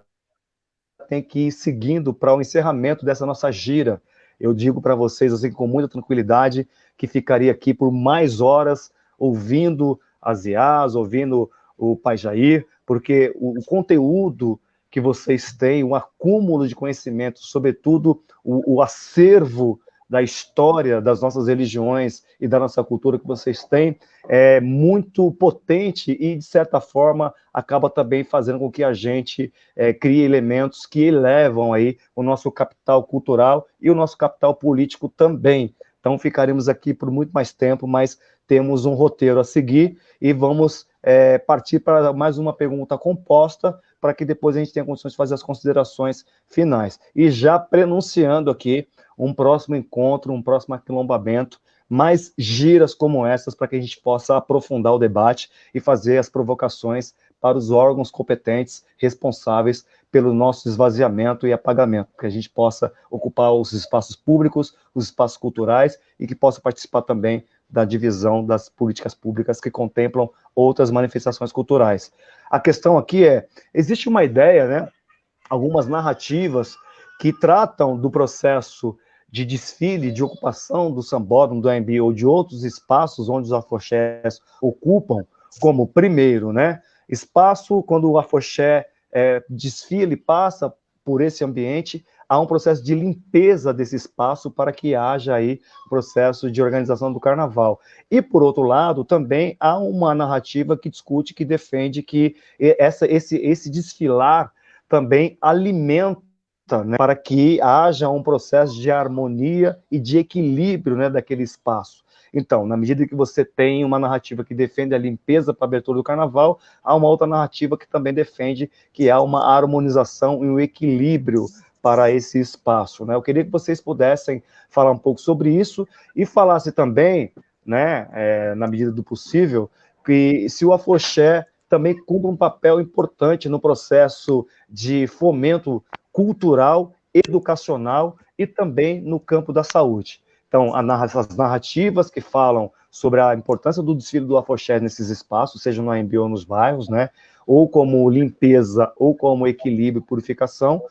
tem que ir seguindo para o encerramento dessa nossa gira. Eu digo para vocês, assim, com muita tranquilidade, que ficaria aqui por mais horas ouvindo as IAs, ouvindo o Pai Jair, porque o conteúdo que vocês têm, o acúmulo de conhecimento, sobretudo o acervo da história das nossas religiões e da nossa cultura que vocês têm, é muito potente e, de certa forma, acaba também fazendo com que a gente crie elementos que elevam aí o nosso capital cultural e o nosso capital político também. Então, ficaremos aqui por muito mais tempo, mas temos um roteiro a seguir e vamos partir para mais uma pergunta composta, para que depois a gente tenha condições de fazer as considerações finais. E já prenunciando aqui um próximo encontro, um próximo aquilombamento, mais giras como essas, para que a gente possa aprofundar o debate e fazer as provocações para os órgãos competentes responsáveis pelo nosso esvaziamento e apagamento, que a gente possa ocupar os espaços públicos, os espaços culturais, e que possa participar também da divisão das políticas públicas que contemplam outras manifestações culturais. A questão aqui existe uma ideia, né, algumas narrativas que tratam do processo de desfile, de ocupação do sambódromo, do AMB ou de outros espaços onde os afoxés ocupam, como, primeiro, né, espaço, quando o afoxé desfile, passa por esse ambiente, há um processo de limpeza desse espaço para que haja aí um processo de organização do carnaval. E, por outro lado, também há uma narrativa que discute, que defende que esse desfilar também alimenta, né, para que haja um processo de harmonia e de equilíbrio, né, daquele espaço. Então, na medida que você tem uma narrativa que defende a limpeza para a abertura do carnaval, há uma outra narrativa que também defende que há uma harmonização e um equilíbrio para esse espaço, né? Eu queria que vocês pudessem falar um pouco sobre isso e falasse também, né, na medida do possível, que se o afoxé também cumpre um papel importante no processo de fomento cultural, educacional e também no campo da saúde. Então, as narrativas que falam sobre a importância do desfile do afoxé nesses espaços, seja no AMB ou nos bairros, né, ou como limpeza, ou como equilíbrio e purificação,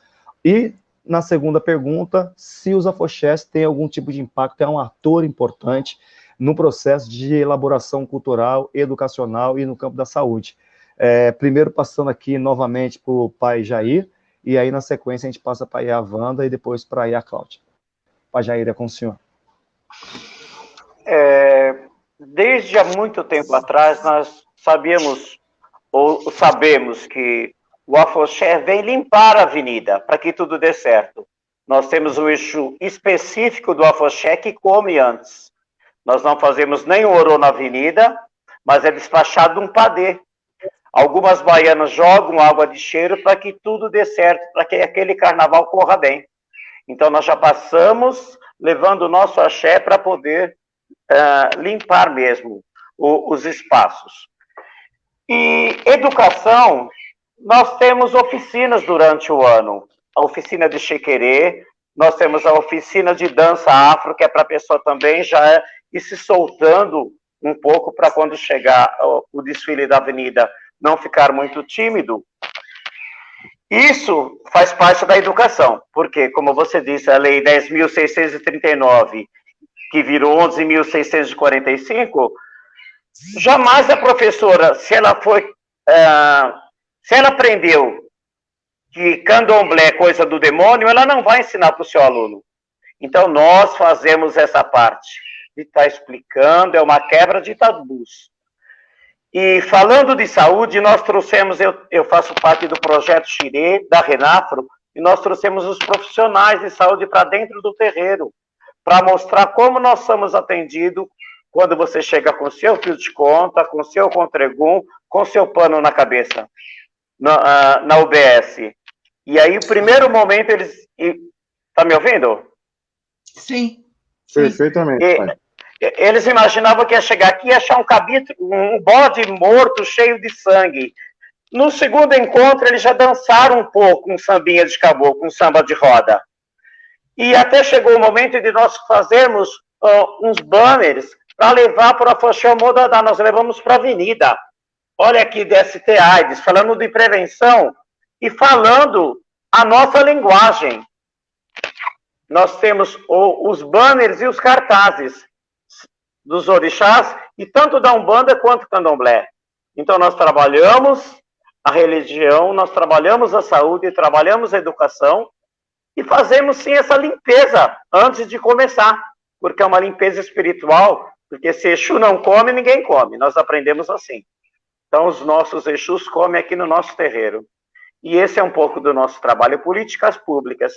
e na segunda pergunta, se os afoxés têm algum tipo de impacto, é um ator importante no processo de elaboração cultural, educacional e no campo da saúde. Primeiro passando aqui novamente para o pai Jair, e aí na sequência a gente passa para a Wanda e depois para a Cláudia. Pai Jair, é com o senhor. Desde há muito tempo atrás, nós sabemos que o afoxé vem limpar a avenida para que tudo dê certo. Nós temos um eixo específico do afoxé que come antes. Nós não fazemos nem o orô na avenida, mas é despachado um padê. Algumas baianas jogam água de cheiro para que tudo dê certo, para que aquele carnaval corra bem. Então, nós já passamos levando o nosso axé para poder limpar mesmo os espaços. E educação, nós temos oficinas durante o ano. A oficina de Xequerê, nós temos a oficina de dança afro, que é para a pessoa também já ir se soltando um pouco para quando chegar o desfile da avenida não ficar muito tímido. Isso faz parte da educação, porque, como você disse, a Lei 10.639, que virou 11.645, jamais a professora, se ela aprendeu que candomblé é coisa do demônio, ela não vai ensinar para o seu aluno. Então, nós fazemos essa parte de estar explicando, é uma quebra de tabus. E falando de saúde, nós trouxemos, eu faço parte do projeto Xirê, da Renafro, e nós trouxemos os profissionais de saúde para dentro do terreiro, para mostrar como nós somos atendidos quando você chega com seu fio de conta, com seu contregum, com seu pano na cabeça, na UBS. E aí, o primeiro momento, eles... Tá me ouvindo? Sim. Perfeitamente, pai. Eles imaginavam que ia chegar aqui e achar um bode morto, cheio de sangue. No segundo encontro, eles já dançaram um pouco um sambinha de caboclo, um samba de roda. E até chegou o momento de nós fazermos uns banners para levar para o Afoxé Modadá. Nós levamos para a avenida. Olha aqui, DST AIDS, falando de prevenção e falando a nossa linguagem. Nós temos os banners e os cartazes dos orixás, e tanto da Umbanda quanto Candomblé. Então, nós trabalhamos a religião, nós trabalhamos a saúde, trabalhamos a educação, e fazemos, sim, essa limpeza antes de começar, porque é uma limpeza espiritual, porque se Exu não come, ninguém come, nós aprendemos assim. Então, os nossos Exus comem aqui no nosso terreiro. E esse é um pouco do nosso trabalho, políticas públicas.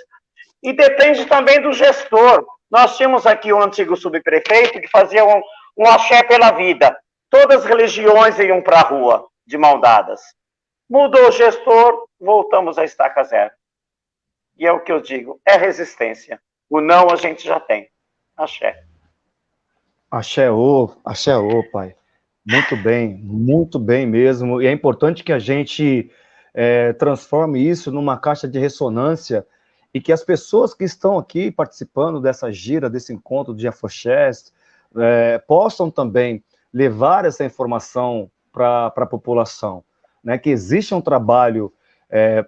E depende também do gestor. Nós tínhamos aqui um antigo subprefeito que fazia um axé pela vida. Todas as religiões iam para a rua, de mão dadas. Mudou o gestor, voltamos à estaca zero. E é o que eu digo, é resistência. O não a gente já tem. Axé. Axé, pai. Muito bem mesmo. E é importante que a gente transforme isso numa caixa de ressonância e que as pessoas que estão aqui participando dessa gira, desse encontro de afoxés, possam também levar essa informação para a população, né? Que existe um trabalho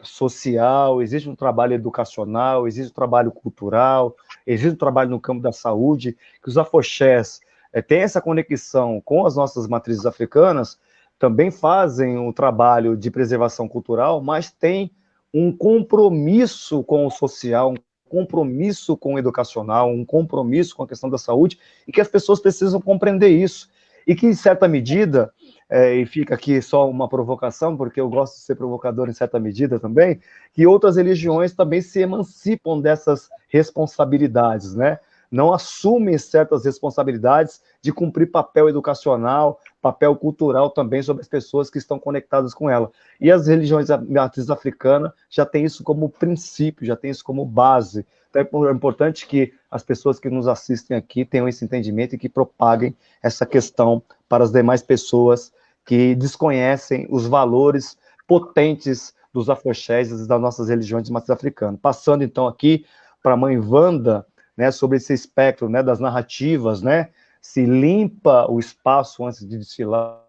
social, existe um trabalho educacional, existe um trabalho cultural, existe um trabalho no campo da saúde, que os afoxés têm essa conexão com as nossas matrizes africanas, também fazem um trabalho de preservação cultural, mas tem um compromisso com o social, um compromisso com o educacional, um compromisso com a questão da saúde, e que as pessoas precisam compreender isso. E que, em certa medida, e fica aqui só uma provocação, porque eu gosto de ser provocador em certa medida também, que outras religiões também se emancipam dessas responsabilidades, né? Não assumem certas responsabilidades de cumprir papel educacional, papel cultural também sobre as pessoas que estão conectadas com ela. E as religiões matriz africana já têm isso como princípio, já têm isso como base. Então é importante que as pessoas que nos assistem aqui tenham esse entendimento e que propaguem essa questão para as demais pessoas que desconhecem os valores potentes dos afoxés e das nossas religiões de matriz africana. Passando então aqui para a mãe Wanda, né, sobre esse espectro, né, das narrativas, né, se limpa o espaço antes de desfilar,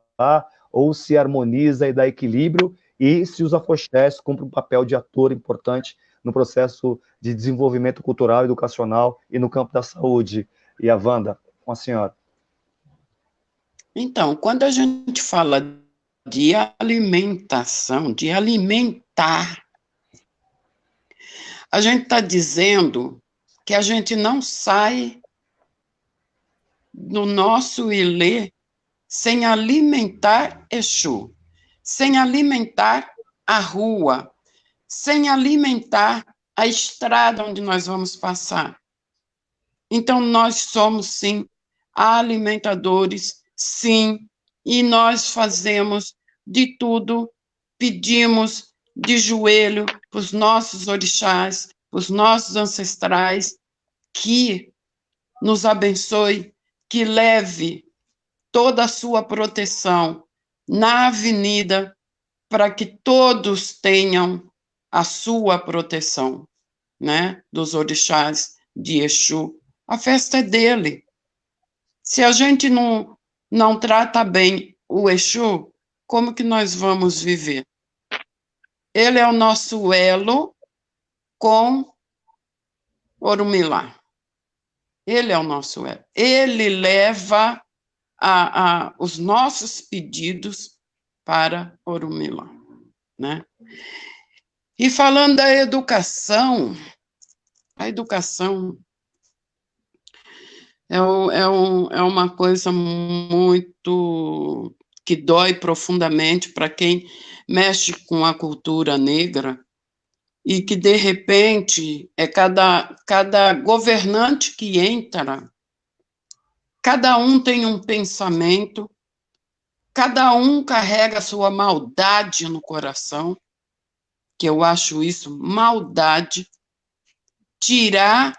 ou se harmoniza e dá equilíbrio, e se os afoxés cumprem um papel de ator importante no processo de desenvolvimento cultural, educacional e no campo da saúde. E a Wanda, com a senhora. Então, quando a gente fala de alimentação, de alimentar, a gente está dizendo que a gente não sai do nosso Ilê sem alimentar Exu, sem alimentar a rua, sem alimentar a estrada onde nós vamos passar. Então, nós somos, sim, alimentadores, sim, e nós fazemos de tudo, pedimos de joelho para os nossos orixás, para os nossos ancestrais, que nos abençoe, que leve toda a sua proteção na avenida, para que todos tenham a sua proteção, né, dos orixás de Exu. A festa é dele. Se a gente não trata bem o Exu, como que nós vamos viver? Ele é o nosso elo com Orumilá. Ele é o nosso elo. Ele leva os nossos pedidos para Orumilá, né? E falando da educação, a educação é uma coisa muito que dói profundamente para quem mexe com a cultura negra e que, de repente, cada governante que entra, cada um tem um pensamento, cada um carrega a sua maldade no coração, que eu acho isso maldade, tirar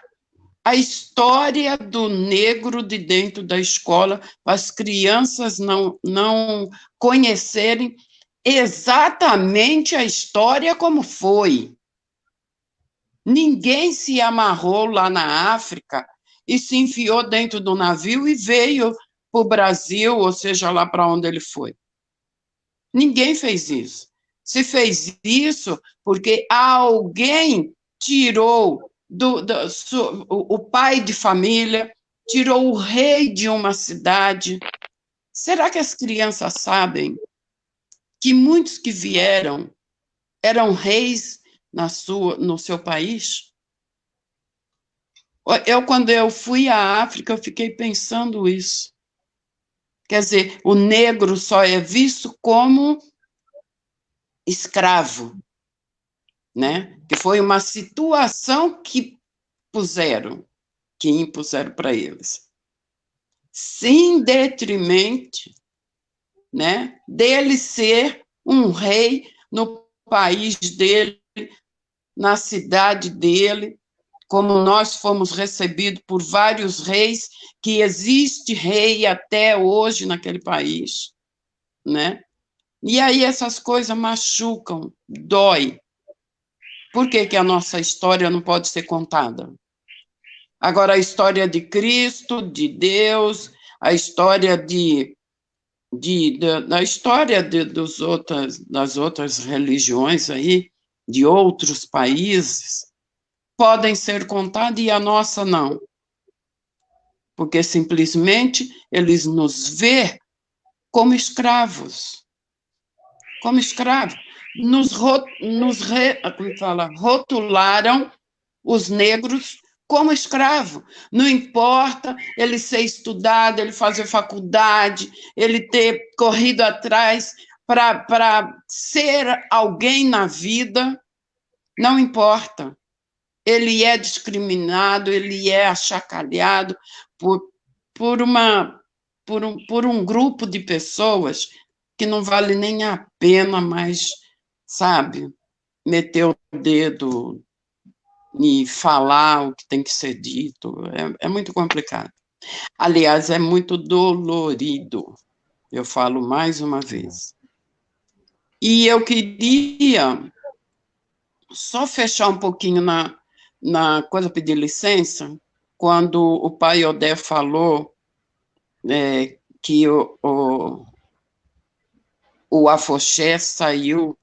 a história do negro de dentro da escola, para as crianças não conhecerem exatamente a história como foi. Ninguém se amarrou lá na África e se enfiou dentro do navio e veio para o Brasil, ou seja, lá para onde ele foi. Ninguém fez isso. Se fez isso porque alguém tirou o pai de família, tirou o rei de uma cidade. Será que as crianças sabem que muitos que vieram eram reis no seu país? Quando eu fui à África, eu fiquei pensando isso. Quer dizer, o negro só é visto como escravo, né? Que foi uma situação que impuseram para eles, sem detrimento, né, dele ser um rei no país dele, na cidade dele, como nós fomos recebidos por vários reis, que existe rei até hoje naquele país, né? E aí essas coisas machucam, dói. Por que a nossa história não pode ser contada? Agora, a história de Cristo, de Deus, a história das outras religiões aí, de outros países, podem ser contadas e a nossa não. Porque simplesmente eles nos vê como escravos. Como escravos. Rotularam os negros como escravo. Não importa ele ser estudado, ele fazer faculdade, ele ter corrido atrás para ser alguém na vida, não importa. Ele é discriminado, ele é achacalhado por um grupo de pessoas que não vale nem a pena mais, sabe, meter o dedo e falar o que tem que ser dito. É muito complicado. Aliás, é muito dolorido. Eu falo mais uma vez. E eu queria só fechar um pouquinho na coisa, pedir licença, quando o pai Odé falou que o afoxé saiu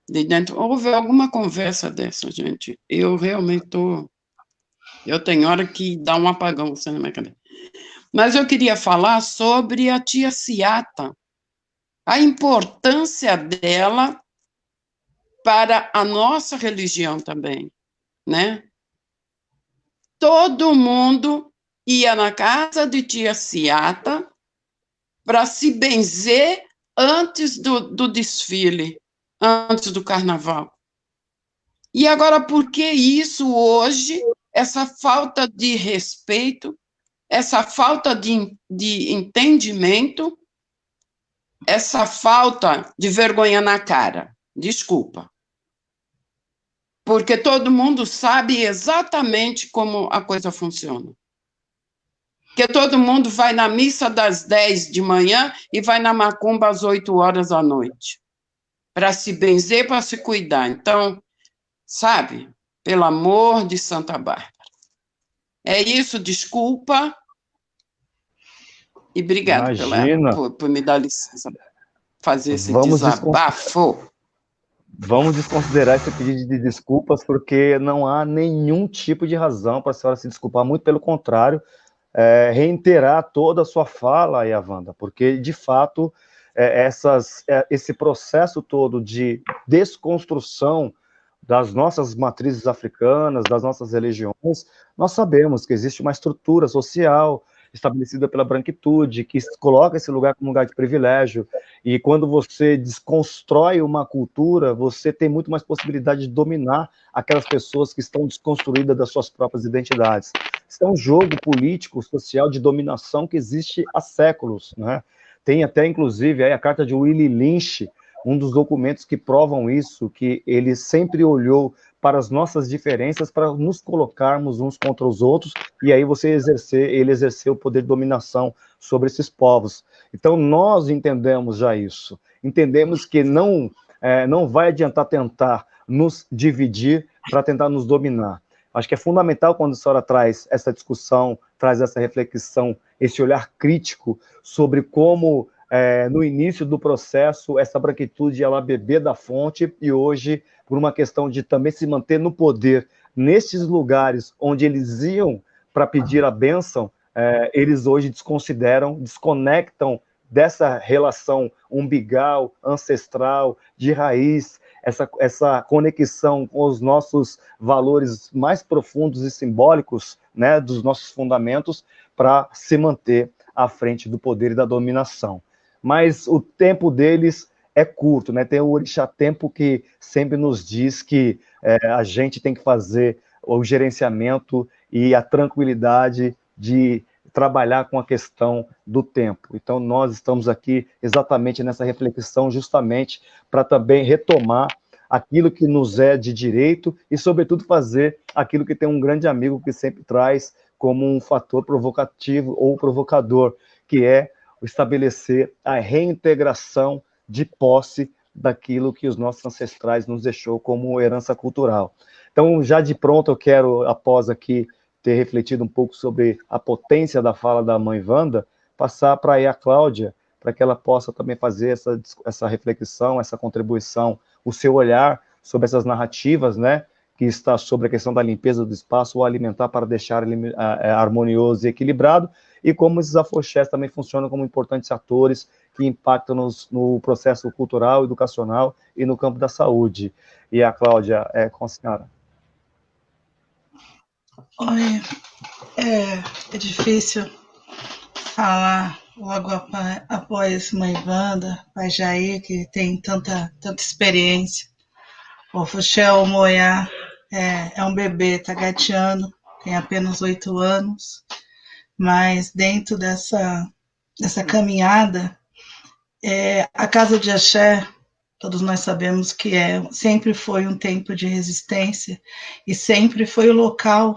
de dentro. Houve alguma conversa dessa, gente? Eu realmente tô... Eu tenho hora que dá um apagão assim na minha cabeça. Mas eu queria falar sobre a tia Ciata, a importância dela para a nossa religião também, né? Todo mundo ia na casa de tia Ciata para se benzer antes do desfile, antes do carnaval. E agora, por que isso hoje, essa falta de respeito, essa falta de entendimento, essa falta de vergonha na cara? Desculpa. Porque todo mundo sabe exatamente como a coisa funciona. Porque todo mundo vai na missa das 10 de manhã e vai na macumba às 8 horas da noite, para se benzer, para se cuidar. Então, sabe, pelo amor de Santa Bárbara. É isso, desculpa, e obrigado por me dar licença fazer esse desabafo. Vamos desconsiderar esse pedido de desculpas, porque não há nenhum tipo de razão para a senhora se desculpar, muito pelo contrário, reiterar toda a sua fala, Yavanda, porque, de fato, esse processo todo de desconstrução das nossas matrizes africanas, das nossas religiões, nós sabemos que existe uma estrutura social estabelecida pela branquitude, que coloca esse lugar como lugar de privilégio, e quando você desconstrói uma cultura, você tem muito mais possibilidade de dominar aquelas pessoas que estão desconstruídas das suas próprias identidades. Isso é um jogo político, social, de dominação que existe há séculos, né? Tem até, inclusive, aí a carta de Willie Lynch, um dos documentos que provam isso, que ele sempre olhou para as nossas diferenças, para nos colocarmos uns contra os outros, e aí ele exerceu o poder de dominação sobre esses povos. Então, nós entendemos já isso. Entendemos que não vai adiantar tentar nos dividir para tentar nos dominar. Acho que é fundamental quando a senhora traz essa discussão, traz essa reflexão, esse olhar crítico sobre como, no início do processo, essa branquitude ela beber da fonte, e hoje, por uma questão de também se manter no poder, nesses lugares onde eles iam para pedir a bênção, eles hoje desconectam dessa relação umbigal, ancestral, de raiz, essa conexão com os nossos valores mais profundos e simbólicos, né, dos nossos fundamentos, para se manter à frente do poder e da dominação. Mas o tempo deles é curto, né? Tem o Orixá Tempo que sempre nos diz que a gente tem que fazer o gerenciamento e a tranquilidade de trabalhar com a questão do tempo. Então, nós estamos aqui exatamente nessa reflexão, justamente para também retomar aquilo que nos é de direito e, sobretudo, fazer aquilo que tem um grande amigo que sempre traz como um fator provocativo ou provocador, que é estabelecer a reintegração de posse daquilo que os nossos ancestrais nos deixou como herança cultural. Então, já de pronto, eu quero, após aqui ter refletido um pouco sobre a potência da fala da mãe Wanda, passar para a Cláudia, para que ela possa também fazer essa reflexão, essa contribuição, o seu olhar sobre essas narrativas, né, que está sobre a questão da limpeza do espaço, o alimentar para deixar ele harmonioso e equilibrado, e como esses afoxés também funcionam como importantes atores que impactam no processo cultural, educacional e no campo da saúde. E a Cláudia, com a senhora. Oi, é difícil falar logo após mãe Wanda, pai Jair, que tem tanta experiência. O Fuxel Moiá é um bebê, tá gateando, tem apenas 8 anos, mas dentro dessa caminhada, a Casa de Axé, todos nós sabemos que sempre foi um tempo de resistência e sempre foi o local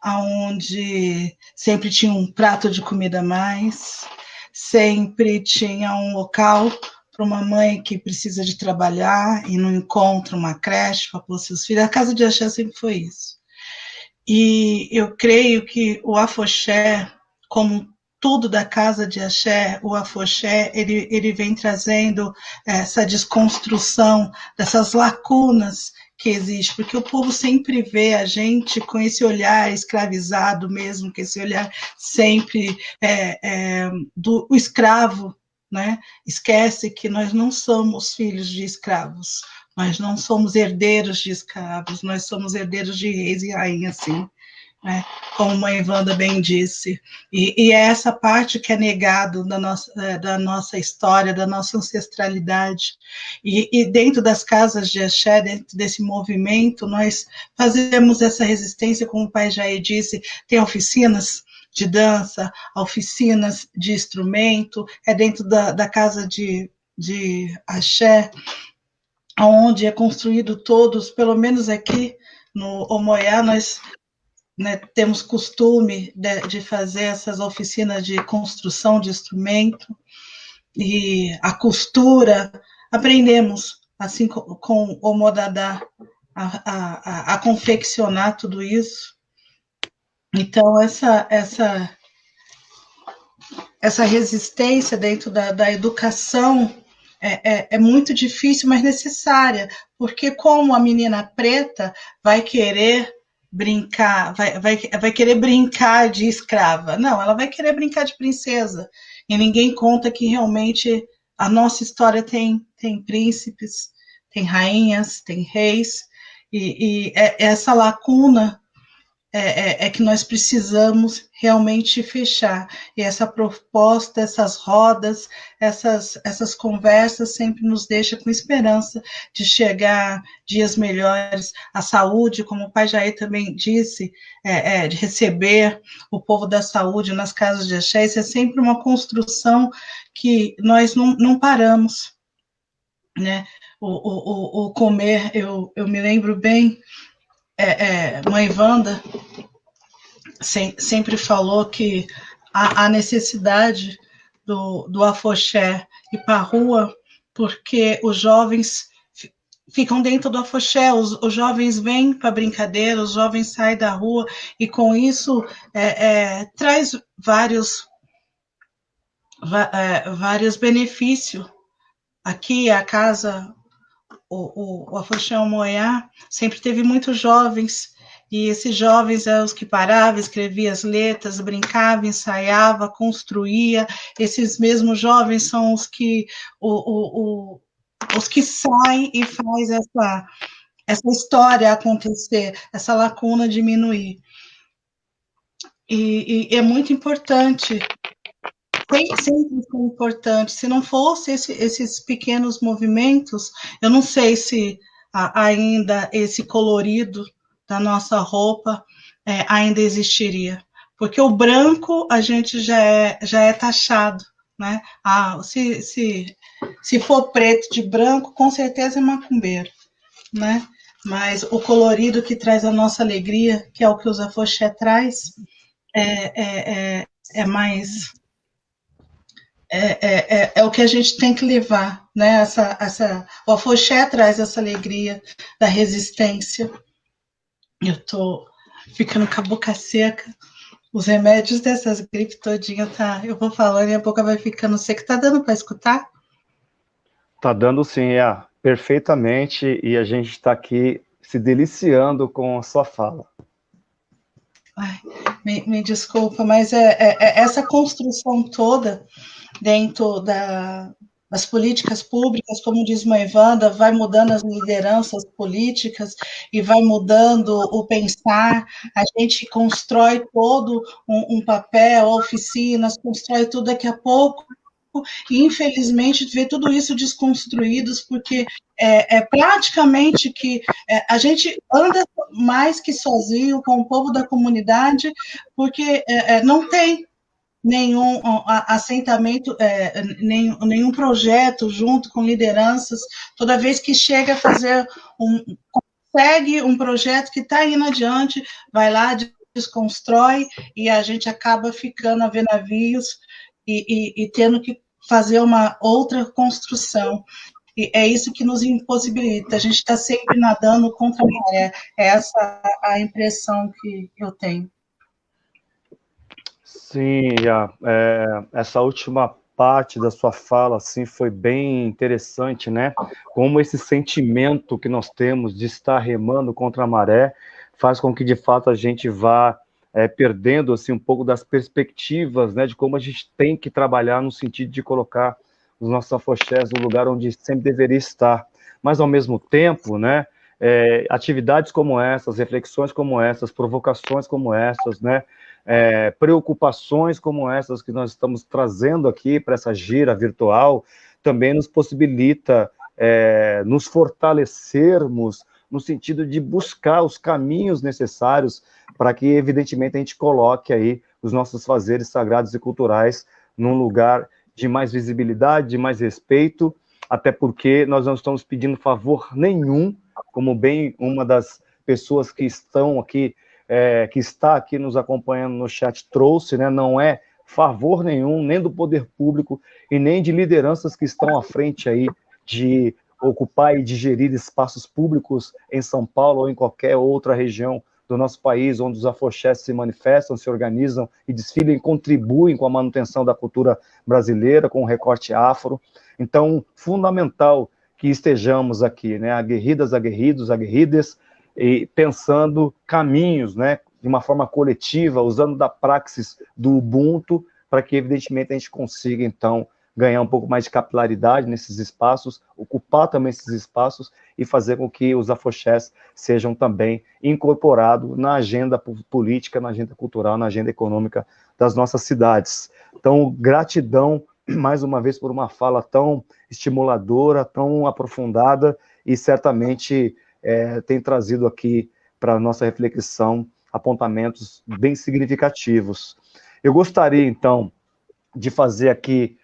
onde sempre tinha um prato de comida a mais, sempre tinha um local para uma mãe que precisa de trabalhar e não encontra uma creche para pôr seus filhos. A Casa de Axé sempre foi isso. E eu creio que o afoxé, como estudo da casa de axé, o afoxé, ele vem trazendo essa desconstrução dessas lacunas que existe, porque o povo sempre vê a gente com esse olhar escravizado mesmo, com esse olhar sempre do escravo, né? Esquece que nós não somos filhos de escravos, nós não somos herdeiros de escravos, nós somos herdeiros de reis e rainhas, sim, né? Como a Ivanda bem disse. E é essa parte que é negado da nossa história, da nossa ancestralidade. E dentro das casas de axé, dentro desse movimento, nós fazemos essa resistência, como o pai Jair disse, tem oficinas de dança, oficinas de instrumento, é dentro da casa de axé, onde é construído todos, pelo menos aqui no Omoiá, nós, né, temos costume de fazer essas oficinas de construção de instrumento e a costura, aprendemos, assim com o Modadá, a confeccionar tudo isso. Então, essa resistência dentro da educação é muito difícil, mas necessária, porque como a menina preta vai querer brincar, vai querer brincar de escrava? Não, ela vai querer brincar de princesa. E ninguém conta que realmente a nossa história tem príncipes, tem rainhas, tem reis, e essa lacuna que nós precisamos realmente fechar. E essa proposta, essas rodas, essas conversas sempre nos deixam com esperança de chegar dias melhores. A saúde, como o pai Jair também disse, de receber o povo da saúde nas casas de axé, isso é sempre uma construção que nós não paramos, né? O comer, eu me lembro bem, mãe Wanda sempre falou que a necessidade do afoxé ir para a rua, porque os jovens ficam dentro do afoxé, os jovens vêm para brincadeira, os jovens saem da rua, e com isso traz vários benefícios. Aqui, a casa, o afoxé Omoiá, sempre teve muitos jovens, e esses jovens eram os que paravam, escreviam as letras, brincavam, ensaiavam, construía. Esses mesmos jovens são os que saem e faz essa história acontecer, essa lacuna diminuir. E é muito importante, sempre foi importante. Se não fosse esses pequenos movimentos, eu não sei se ainda esse colorido da nossa roupa ainda existiria. Porque o branco a gente já é taxado, né? Se for preto de branco, com certeza é macumbeiro, né? Mas o colorido que traz a nossa alegria, que é o que os afoxé traz, é mais... É o que a gente tem que levar, né? O afoxé traz essa alegria da resistência. Eu tô ficando com a boca seca. Os remédios dessas gripes todinha, tá? Eu vou falando e a boca vai ficando seca. Tá dando para escutar? Tá dando sim, perfeitamente, e a gente está aqui se deliciando com a sua fala. Ai, me desculpa, mas essa construção toda dentro das políticas públicas, como diz mãe Wanda, vai mudando as lideranças políticas e vai mudando o pensar. A gente constrói todo um papel, oficinas, constrói tudo daqui a pouco, e infelizmente vê tudo isso desconstruídos, porque praticamente que a gente anda mais que sozinho com o povo da comunidade, porque não tem nenhum assentamento, nenhum projeto junto com lideranças. Toda vez que chega a fazer consegue um projeto que está indo adiante, vai lá, desconstrói, e a gente acaba ficando a ver navios e tendo que fazer uma outra construção. E é isso que nos impossibilita. A gente está sempre nadando contra a maré. É essa a impressão que eu tenho. Sim, essa última parte da sua fala assim, foi bem interessante, né? Como esse sentimento que nós temos de estar remando contra a maré faz com que, de fato, a gente vá perdendo assim, um pouco das perspectivas, né, de como a gente tem que trabalhar no sentido de colocar os nossos afoxés no lugar onde sempre deveria estar. Mas, ao mesmo tempo, né, atividades como essas, reflexões como essas, provocações como essas, né, preocupações como essas que nós estamos trazendo aqui para essa gira virtual, também nos possibilita nos fortalecermos no sentido de buscar os caminhos necessários para que, evidentemente, a gente coloque aí os nossos fazeres sagrados e culturais num lugar de mais visibilidade, de mais respeito, até porque nós não estamos pedindo favor nenhum, como bem uma das pessoas que estão aqui que está aqui nos acompanhando no chat trouxe, né, não é favor nenhum, nem do poder público e nem de lideranças que estão à frente aí de ocupar e de gerir espaços públicos em São Paulo ou em qualquer outra região do nosso país, onde os afoxés se manifestam, se organizam e desfilam e contribuem com a manutenção da cultura brasileira, com o recorte afro. Então, fundamental que estejamos aqui, né, aguerridas, aguerridos, aguerridas, e pensando caminhos, né, de uma forma coletiva, usando da praxis do Ubuntu, para que, evidentemente, a gente consiga, então, ganhar um pouco mais de capilaridade nesses espaços, ocupar também esses espaços e fazer com que os afoxés sejam também incorporados na agenda política, na agenda cultural, na agenda econômica das nossas cidades. Então, gratidão, mais uma vez, por uma fala tão estimuladora, tão aprofundada e certamente tem trazido aqui para a nossa reflexão apontamentos bem significativos. Eu gostaria, então, de fazer aqui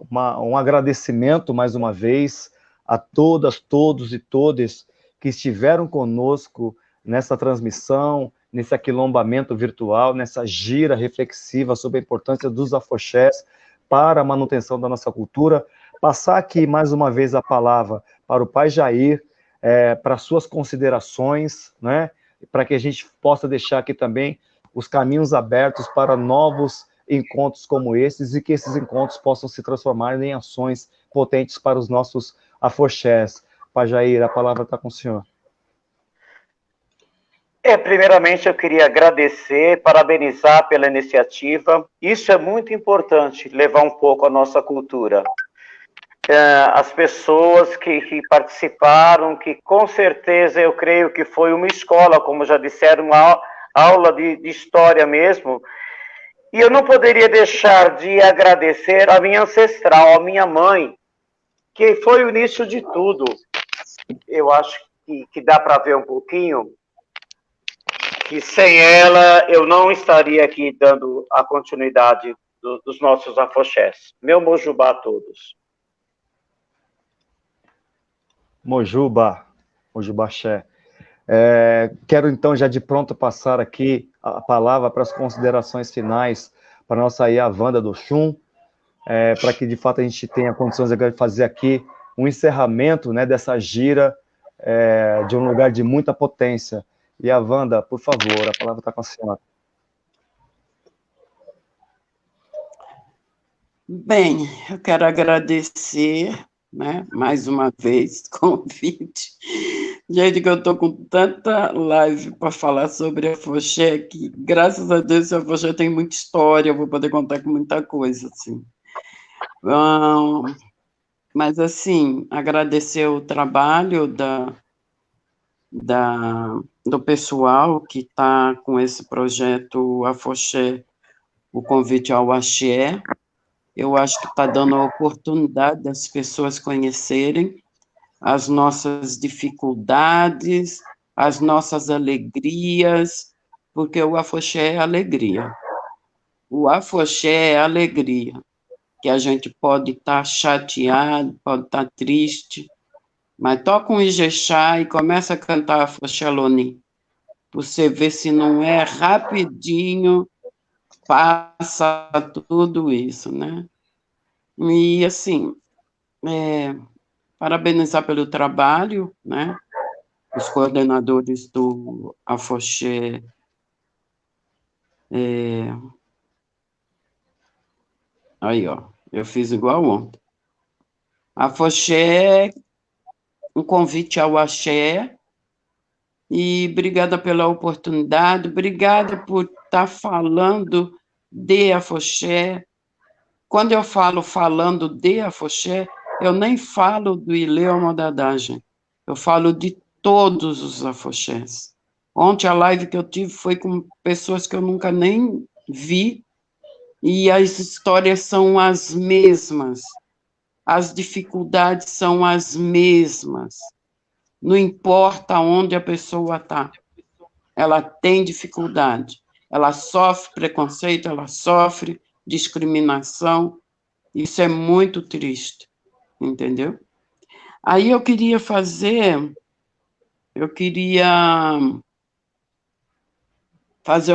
um agradecimento, mais uma vez, a todas, todos e todas que estiveram conosco nessa transmissão, nesse aquilombamento virtual, nessa gira reflexiva sobre a importância dos afoxés para a manutenção da nossa cultura. Passar aqui, mais uma vez, a palavra para o Pai Jair, para suas considerações, né? Para que a gente possa deixar aqui também os caminhos abertos para novos encontros como esses e que esses encontros possam se transformar em ações potentes para os nossos afoxés. Pai Jair, a palavra está com o senhor. Primeiramente, eu queria agradecer, parabenizar pela iniciativa. Isso é muito importante, levar um pouco a nossa cultura. As pessoas que participaram, que com certeza eu creio que foi uma escola, como já disseram, uma aula de história mesmo. E eu não poderia deixar de agradecer a minha ancestral, a minha mãe, que foi o início de tudo. Eu acho que dá para ver um pouquinho que sem ela eu não estaria aqui dando a continuidade dos nossos afoxés. Meu Mojubá a todos. Mojubá, Mojubaxé. Quero, então, já de pronto passar aqui a palavra para as considerações finais para a nossa Wanda do Xum, para que, de fato, a gente tenha condições de fazer aqui um encerramento, né, dessa gira de um lugar de muita potência. E a Wanda, por favor, a palavra está com a senhora. Bem, eu quero agradecer, né, mais uma vez, o convite. Gente, que eu estou com tanta live para falar sobre a afoxé, que, graças a Deus, a afoxé tem muita história, eu vou poder contar com muita coisa, assim. Mas, assim, agradecer o trabalho do pessoal que está com esse projeto Afoxé, o convite ao Axé. Eu acho que está dando a oportunidade das pessoas conhecerem as nossas dificuldades, as nossas alegrias, porque o afoxé é alegria. O afoxé é alegria, que a gente pode estar chateado, pode estar triste, mas toca um ijexá e começa a cantar afoxé Loni. Você vê se não é rapidinho, passa tudo isso, né? E, assim, parabenizar pelo trabalho, né? Os coordenadores do Afoxé Aí, ó, eu fiz igual ontem. Afoxé, um convite ao axé, e obrigada pela oportunidade, obrigada por estar falando de afoxé. Quando eu falo falando de afoxé, eu nem falo do Ilê Modadagem, eu falo de todos os afoxés. Ontem a live que eu tive foi com pessoas que eu nunca nem vi, e as histórias são as mesmas, as dificuldades são as mesmas, não importa onde a pessoa está, ela tem dificuldade, ela sofre preconceito, ela sofre discriminação, isso é muito triste, entendeu? Aí eu queria fazer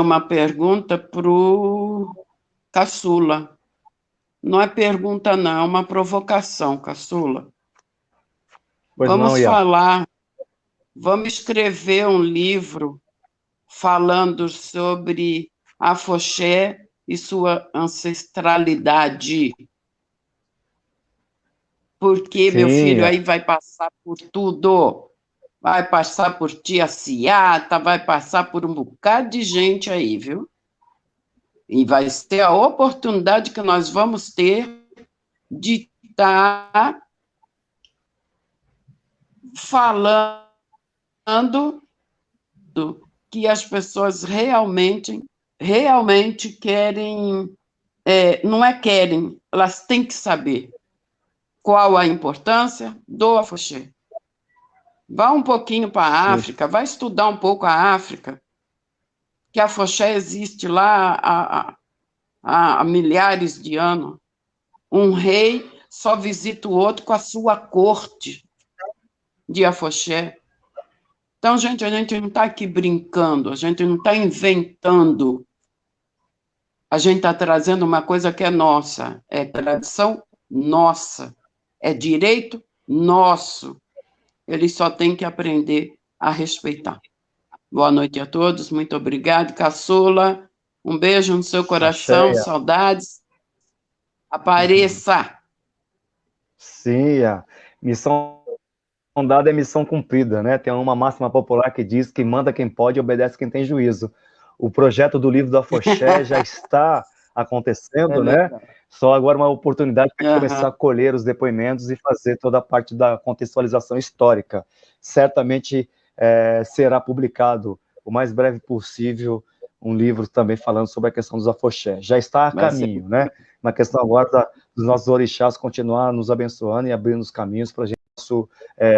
uma pergunta para o Caçula. Não é pergunta, não, é uma provocação, Caçula. Pois não, Iá. Vamos escrever um livro falando sobre afoxé e sua ancestralidade. Porque, Sim, meu filho, Iá. aí vai passar por tudo. Vai passar por tia Ciata, vai passar por um bocado de gente aí, viu? E vai ter a oportunidade que nós vamos ter de estar falando que as pessoas realmente querem, não é querem, elas têm que saber qual a importância do afoxé. Vá um pouquinho para a África, vai estudar um pouco a África, que a afoxé existe lá há milhares de anos. Um rei só visita o outro com a sua corte de afoxé. Então, gente, a gente não está aqui brincando, a gente não está inventando. A gente está trazendo uma coisa que é nossa, é tradição nossa, é direito nosso. Eles só têm que aprender a respeitar. Boa noite a todos, muito obrigado. Caçula, um beijo no seu coração, Axé, saudades. Apareça! sim, Iá. Missão dada é missão cumprida, né? Tem uma máxima popular que diz que manda quem pode e obedece quem tem juízo. O projeto do livro do Afoxé já está acontecendo, né? Só agora uma oportunidade para começar a colher os depoimentos e fazer toda a parte da contextualização histórica. Certamente será publicado o mais breve possível um livro também falando sobre a questão dos afoxé. Já está a caminho, né? Uma questão agora dos nossos orixás continuar nos abençoando e abrindo os caminhos para a gente nosso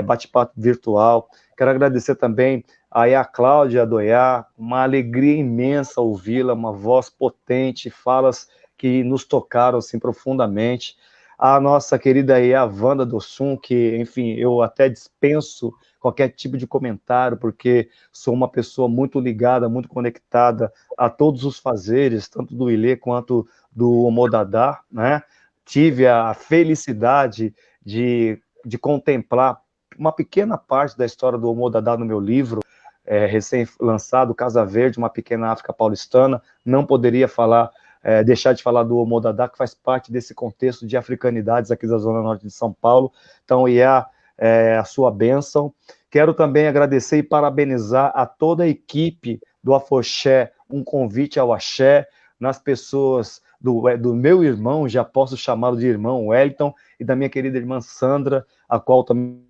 bate-papo virtual. Quero agradecer também a Cláudia Doiá, uma alegria imensa ouvi-la, uma voz potente, falas que nos tocaram assim, profundamente. A nossa querida Wanda Dossum, que, enfim, eu até dispenso qualquer tipo de comentário, porque sou uma pessoa muito ligada, muito conectada a todos os fazeres, tanto do Ilê quanto do Omodadá, né? Tive a felicidade de contemplar uma pequena parte da história do Omodadá no meu livro, recém-lançado, Casa Verde, uma pequena África paulistana. Não poderia deixar de falar do Omodadá, que faz parte desse contexto de africanidades aqui da Zona Norte de São Paulo. Então, a sua bênção. Quero também agradecer e parabenizar a toda a equipe do Afoxé, um convite ao axé, nas pessoas do meu irmão, já posso chamá-lo de irmão, Wellington, e da minha querida irmã Sandra, a qual também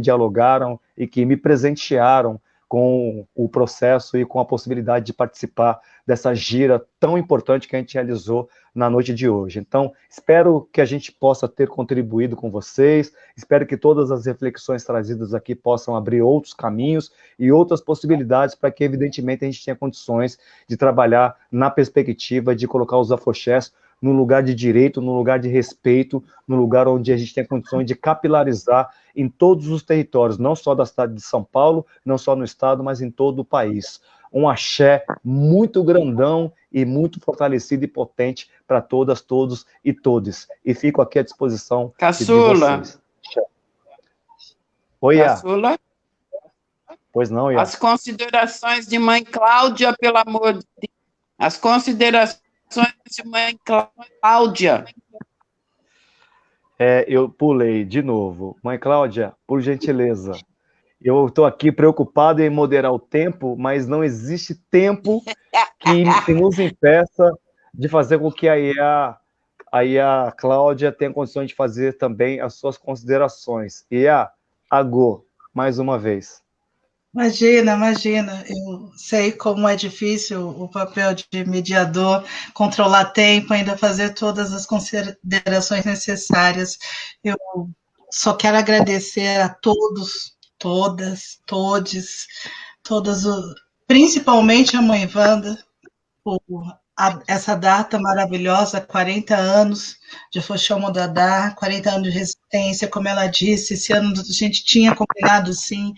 dialogaram e que me presentearam com o processo e com a possibilidade de participar dessa gira tão importante que a gente realizou na noite de hoje. Então, espero que a gente possa ter contribuído com vocês, espero que todas as reflexões trazidas aqui possam abrir outros caminhos e outras possibilidades para que, evidentemente, a gente tenha condições de trabalhar na perspectiva de colocar os afoxés num lugar de direito, num lugar de respeito, num lugar onde a gente tem condições de capilarizar em todos os territórios, não só da cidade de São Paulo, não só no estado, mas em todo o país. Um axé muito grandão e muito fortalecido e potente para todas, todos e todes. E fico aqui à disposição de vocês. Oi, Caçula? Pois não, Iá. As considerações de mãe Cláudia, pelo amor de Deus. As considerações de mãe Cláudia. eu pulei de novo. Mãe Cláudia, por gentileza, eu estou aqui preocupado em moderar o tempo, mas não existe tempo que nos impeça de fazer com que aí a Cláudia tenha condições de fazer também as suas considerações. E a Agô, mais uma vez. Imagina, imagina. Eu sei como é difícil o papel de mediador, controlar tempo, ainda fazer todas as considerações necessárias. Eu só quero agradecer a todos, todas, todas, principalmente a mãe Wanda, por essa data maravilhosa, 40 anos de Fochão Modadá, 40 anos de resistência, como ela disse, esse ano a gente tinha combinado, sim,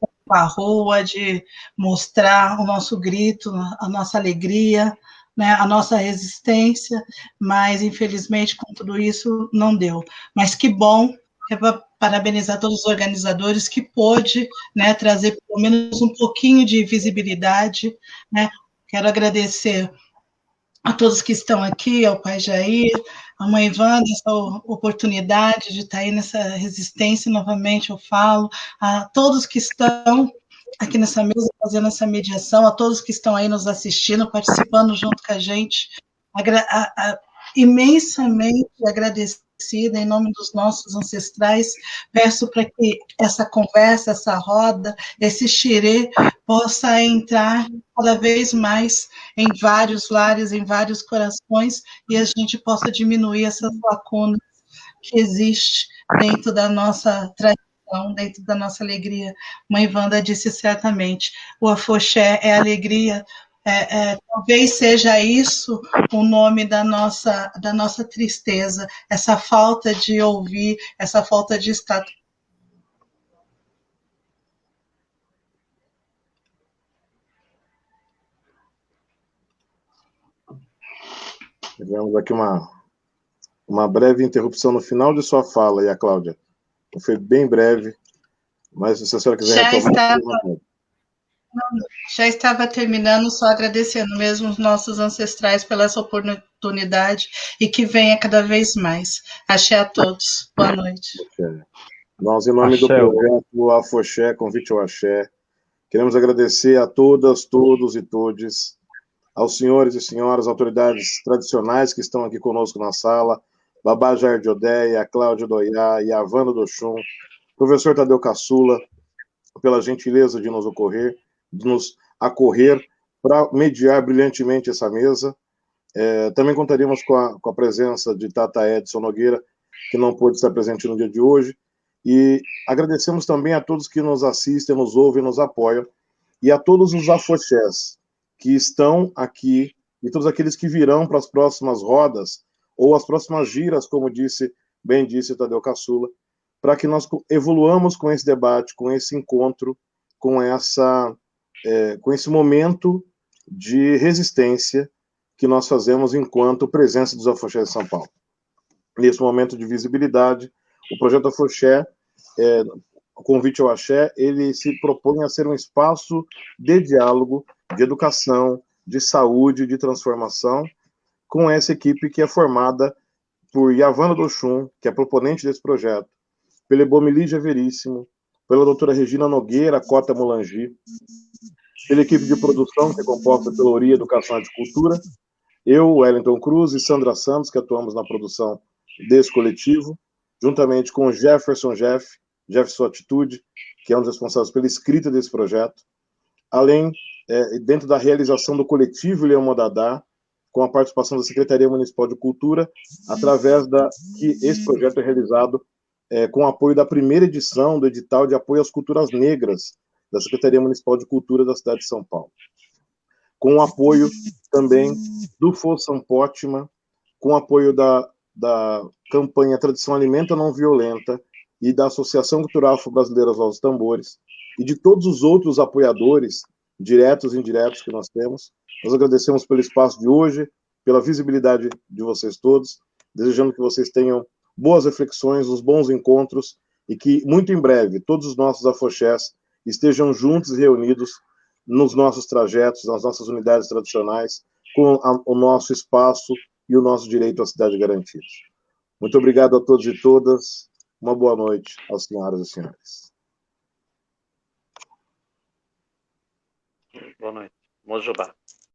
com a rua, de mostrar o nosso grito, a nossa alegria, né, a nossa resistência, mas infelizmente com tudo isso não deu. Mas que bom, parabenizar todos os organizadores que pôde, né, trazer pelo menos um pouquinho de visibilidade, né. Quero agradecer a todos que estão aqui, ao pai Jair, à mãe Wanda, essa oportunidade de estar aí nessa resistência, novamente eu falo, a todos que estão aqui nessa mesa fazendo essa mediação, a todos que estão aí nos assistindo, participando junto com a gente, imensamente agradecida em nome dos nossos ancestrais, peço para que essa conversa, essa roda, esse xirê possa entrar cada vez mais em vários lares, em vários corações, e a gente possa diminuir essas lacunas que existem dentro da nossa tradição, dentro da nossa alegria. Mãe Wanda disse certamente, o afoxé é alegria, talvez seja isso o nome da nossa tristeza, essa falta de ouvir, essa falta de estar. Tivemos aqui uma breve interrupção no final de sua fala, e a Cláudia. Foi bem breve, mas se a senhora quiser retomar... Já estava terminando, só agradecendo mesmo os nossos ancestrais pela essa oportunidade e que venha cada vez mais. Axé a todos. Boa noite. Nós, em nome do projeto Afoxé, Convite ao Axé, queremos agradecer a todas, todos e todes, aos senhores e senhoras, autoridades tradicionais que estão aqui conosco na sala, Babá Jair de Odeia, a Cláudia Doiá e a Wanda do Chum, professor Tadeu Caçula, pela gentileza de nos acorrer para mediar brilhantemente essa mesa. Também contaríamos com a presença de Tata Edson Nogueira, que não pôde estar presente no dia de hoje, e agradecemos também a todos que nos assistem, nos ouvem, nos apoiam, e a todos os afoxés que estão aqui, e todos aqueles que virão para as próximas rodas, ou as próximas giras, como bem disse Tadeu Caçula, para que nós evoluamos com esse debate, com esse encontro, com esse momento de resistência que nós fazemos enquanto presença dos afoxés de São Paulo. Nesse momento de visibilidade, o projeto Afoxé, o Convite ao Axé, ele se propõe a ser um espaço de diálogo, de educação, de saúde, de transformação, com essa equipe que é formada por Yavana Doxum, que é proponente desse projeto, pela Ebomilígia Veríssimo, pela doutora Regina Nogueira Cota Mulangi, pela equipe de produção, que é composta pela Ori Educação e Cultura, eu, Wellington Cruz e Sandra Santos, que atuamos na produção desse coletivo, juntamente com Jefferson Atitude, que é um dos responsáveis pela escrita desse projeto, além, dentro da realização do coletivo Leão Modadá, com a participação da Secretaria Municipal de Cultura, através que esse projeto é realizado com o apoio da primeira edição do edital de apoio às culturas negras da Secretaria Municipal de Cultura da cidade de São Paulo. Com o apoio também do Fossam Pótima, com o apoio da campanha Tradição Alimenta Não Violenta e da Associação Cultural Afro-Brasileira Aos Tambores, e de todos os outros apoiadores, diretos e indiretos, que nós temos. Nós agradecemos pelo espaço de hoje, pela visibilidade de vocês todos, desejando que vocês tenham boas reflexões, os bons encontros, e que, muito em breve, todos os nossos afoxés estejam juntos e reunidos nos nossos trajetos, nas nossas unidades tradicionais, com o nosso espaço e o nosso direito à cidade garantidos. Muito obrigado a todos e todas. Uma boa noite às senhoras e senhores. Boa noite. Mojubá.